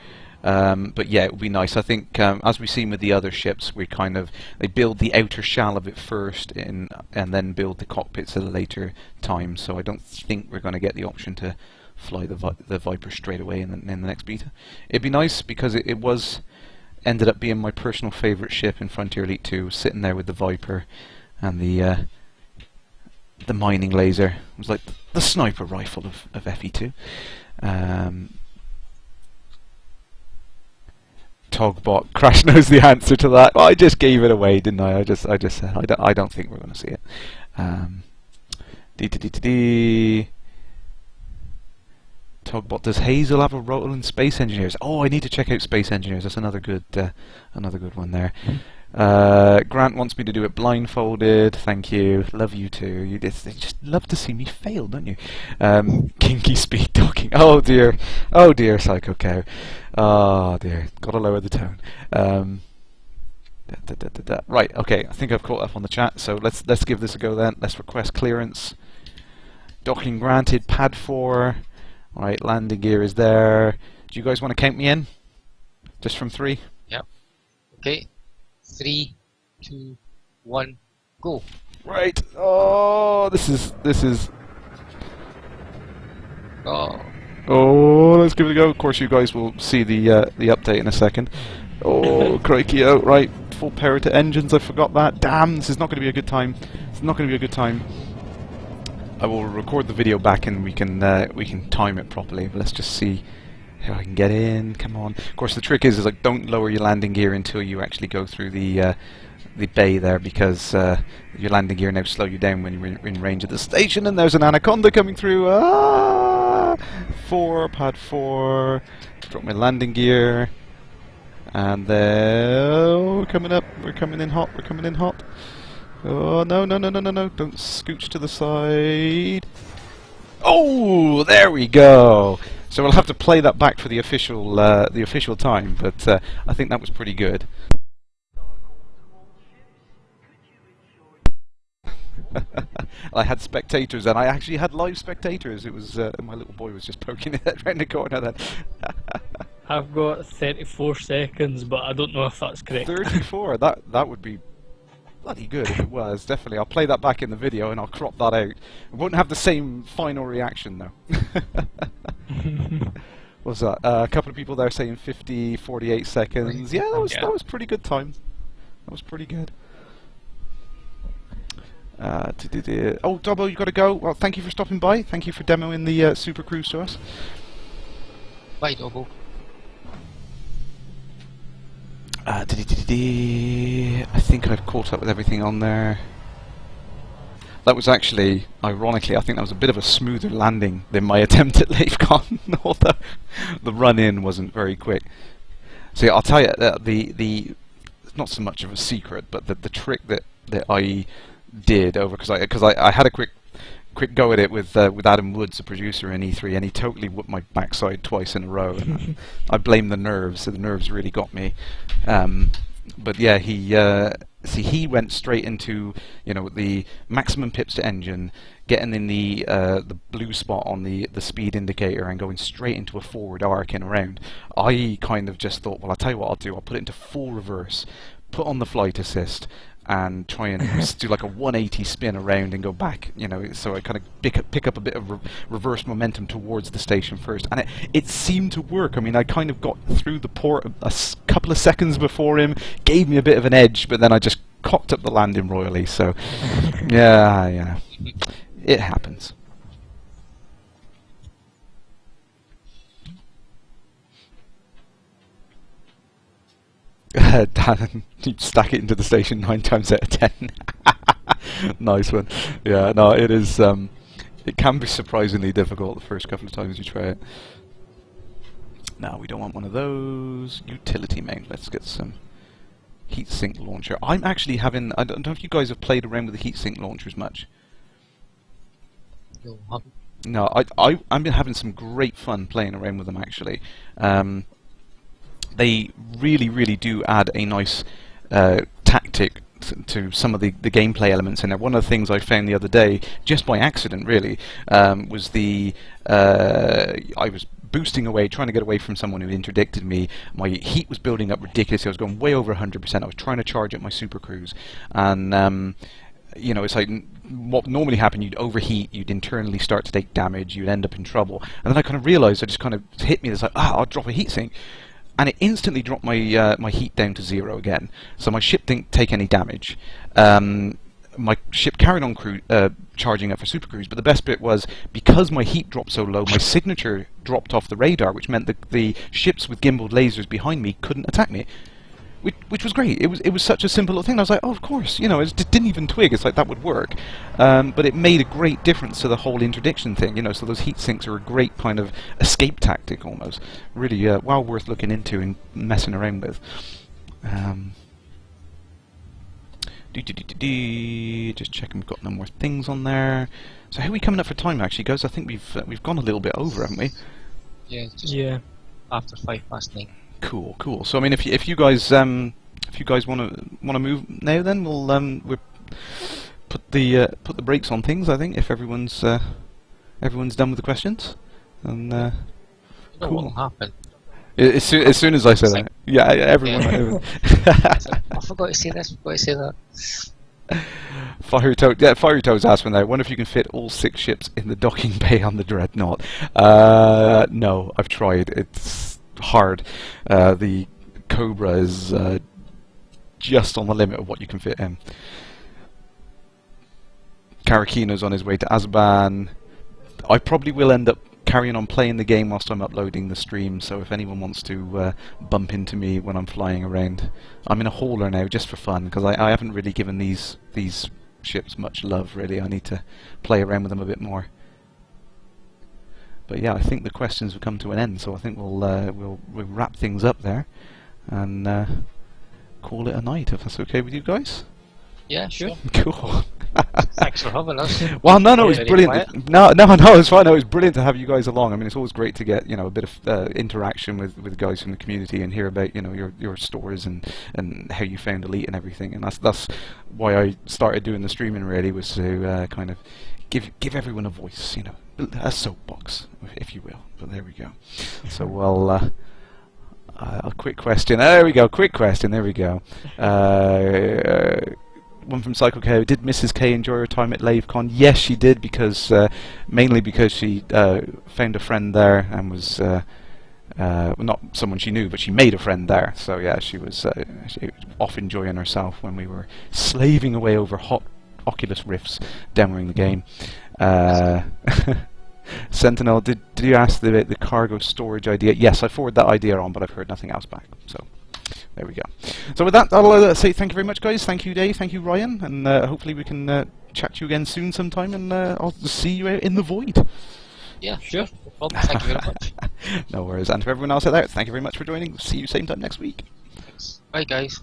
But yeah, it would be nice. I think, as we've seen with the other ships, they build the outer shell of it first, and then build the cockpits at a later time. So I don't think we're going to get the option to fly the Viper straight away in the next beta. It'd be nice because it ended up being my personal favourite ship in Frontier Elite 2, sitting there with the Viper and the mining laser. It was like the sniper rifle of FE2. Togbot, Crash knows the answer to that. I just gave it away, didn't I? I just said I don't think we're going to see it. Togbot, does Hazel have a role in Space Engineers? Oh, I need to check out Space Engineers. That's another good one there. Grant wants me to do it blindfolded. Thank you. Love you too. You just love to see me fail, don't you? Kinky speed talking. Oh dear, Psycho Cow. Oh dear, gotta lower the tone. Right, okay. I think I've caught up on the chat. So let's give this a go then. Let's request clearance. Docking granted. Pad 4. All right, landing gear is there. Do you guys want to count me in? Just from 3?
Yep. Okay. 3, 2, 1, go.
Right. Oh, this is.
Oh.
Oh, let's give it a go. Of course, you guys will see the update in a second. Oh, crikey! Oh, right. Full power to engines. I forgot that. Damn, this is not going to be a good time. It's not going to be a good time. I will record the video back and we can time it properly. But let's just see how I can get in. Come on. Of course, the trick is like don't lower your landing gear until you actually go through the bay there, because your landing gear now slow you down when you're in range of the station. And there's an anaconda coming through. Ah! 4, pad 4. Drop my landing gear. And then we're coming up. We're coming in hot. We're coming in hot. Oh no! Don't scooch to the side. Oh, there we go. So we'll have to play that back for the official time, but I think that was pretty good. I had spectators, and I actually had live spectators. It was my little boy was just poking it around the corner then.
I've got 34 seconds, but I don't know if that's correct.
34. That would be bloody good if it was. Definitely. I'll play that back in the video and I'll crop that out. It won't have the same final reaction though. What's that? A couple of people there saying 50, 48 seconds. Yeah, that was pretty good time. That was pretty good. Oh, Dobbo, you got to go. Well, thank you for stopping by. Thank you for demoing the Super Cruise to us.
Bye, Dobbo.
I think I've caught up with everything on there. That was actually, ironically, I think that was a bit of a smoother landing than my attempt at LaveCon, although the run-in wasn't very quick. So yeah, I'll tell you, it's not so much of a secret, but the trick that I did over, because I had a quick go at it with Adam Woods, the producer in E3, and he totally whooped my backside twice in a row. And I blame the nerves. So the nerves really got me. But yeah, he went straight into the maximum pips to engine, getting in the blue spot on the speed indicator, and going straight into a forward arc and around. I kind of just thought, well, I'll tell you what I'll do. I'll put it into full reverse, put on the flight assist, and try and do like a 180 spin around and go back, so I kind of pick up a bit of reverse momentum towards the station first, and it seemed to work. I mean, I kind of got through the port a couple of seconds before him, gave me a bit of an edge, but then I just cocked up the landing royally, so yeah, it happens. Dan, you stack it into the station 9 times out of 10. Nice one. Yeah, no, it is. It can be surprisingly difficult the first couple of times you try it. No, we don't want one of those. Utility main. Let's get some heatsink launcher. I'm actually having. I don't know if you guys have played around with the heatsink launchers much. No, I've been having some great fun playing around with them actually. They really do add a nice tactic to some of the gameplay elements in there. One of the things I found the other day, just by accident really, was I was boosting away, trying to get away from someone who interdicted me. My heat was building up ridiculously. I was going way over 100%. I was trying to charge at my super cruise, and you know, it's like what normally happened, you'd overheat, you'd internally start to take damage, you'd end up in trouble. And then I kind of realised, it just kind of hit me, it's like, I'll drop a heatsink. And it instantly dropped my my heat down to 0 again. So my ship didn't take any damage. My ship carried on charging up for super cruise, but the best bit was, because my heat dropped so low, my signature dropped off the radar, which meant that the ships with gimbaled lasers behind me couldn't attack me. Which was great. It was such a simple little thing. I was like, oh, of course, you know, it didn't even twig. It's like that would work, but it made a great difference to the whole interdiction thing. You know, so those heat sinks are a great kind of escape tactic almost. Really, well worth looking into and messing around with. Just checking we've got no more things on there. So how are we coming up for time actually, guys? I think we've gone a little bit over, haven't we?
Yeah, just after 9:05.
Cool. So I mean, if you guys want to move now, then we'll put the brakes on things. I think if everyone's done with the questions, and
You know
cool.
what will happen?
As soon as I say that, yeah, everyone.
I forgot to say this. Forgot to say that.
Fiery Toad's asked me now. Wonder if you can fit all 6 ships in the docking bay on the Dreadnought. No, I've tried. It's hard. The Cobra is just on the limit of what you can fit in. Karakino's on his way to Azaban. I probably will end up carrying on playing the game whilst I'm uploading the stream, so if anyone wants to bump into me when I'm flying around. I'm in a hauler now just for fun, because I haven't really given these ships much love really. I need to play around with them a bit more. But yeah, I think the questions have come to an end, so I think we'll wrap things up there and call it a night, if that's okay with you guys.
Yeah, sure.
Cool.
Thanks for having us.
Well, no, it's
Very
brilliant.
quiet.
No, it's fine. No, it's brilliant to have you guys along. I mean, it's always great to get, you know, a bit of interaction with guys from the community and hear about, you know, your stories and how you found Elite and everything. And that's why I started doing the streaming really, was to kind of give everyone a voice, you know, a soapbox, if you will. But there we go. So a quick question. There we go. Quick question. There we go. One from Psycho K. Did Mrs. K enjoy her time at LaveCon? Yes, she did, because mainly because she found a friend there and was well, not someone she knew, but she made a friend there. So yeah, she was off enjoying herself when we were slaving away over hot Oculus Rifts demoing the game. Sentinel, did you ask the cargo storage idea? Yes, I forwarded that idea on, but I've heard nothing else back. So there we go. So with that, I'll say thank you very much, guys. Thank you, Dave. Thank you, Ryan. And hopefully we can chat to you again soon sometime, and I'll see you out in the void.
Yeah, sure. No problem. Thank you very much.
No worries. And to everyone else out there, thank you very much for joining. See you same time next week.
Thanks. Bye, guys.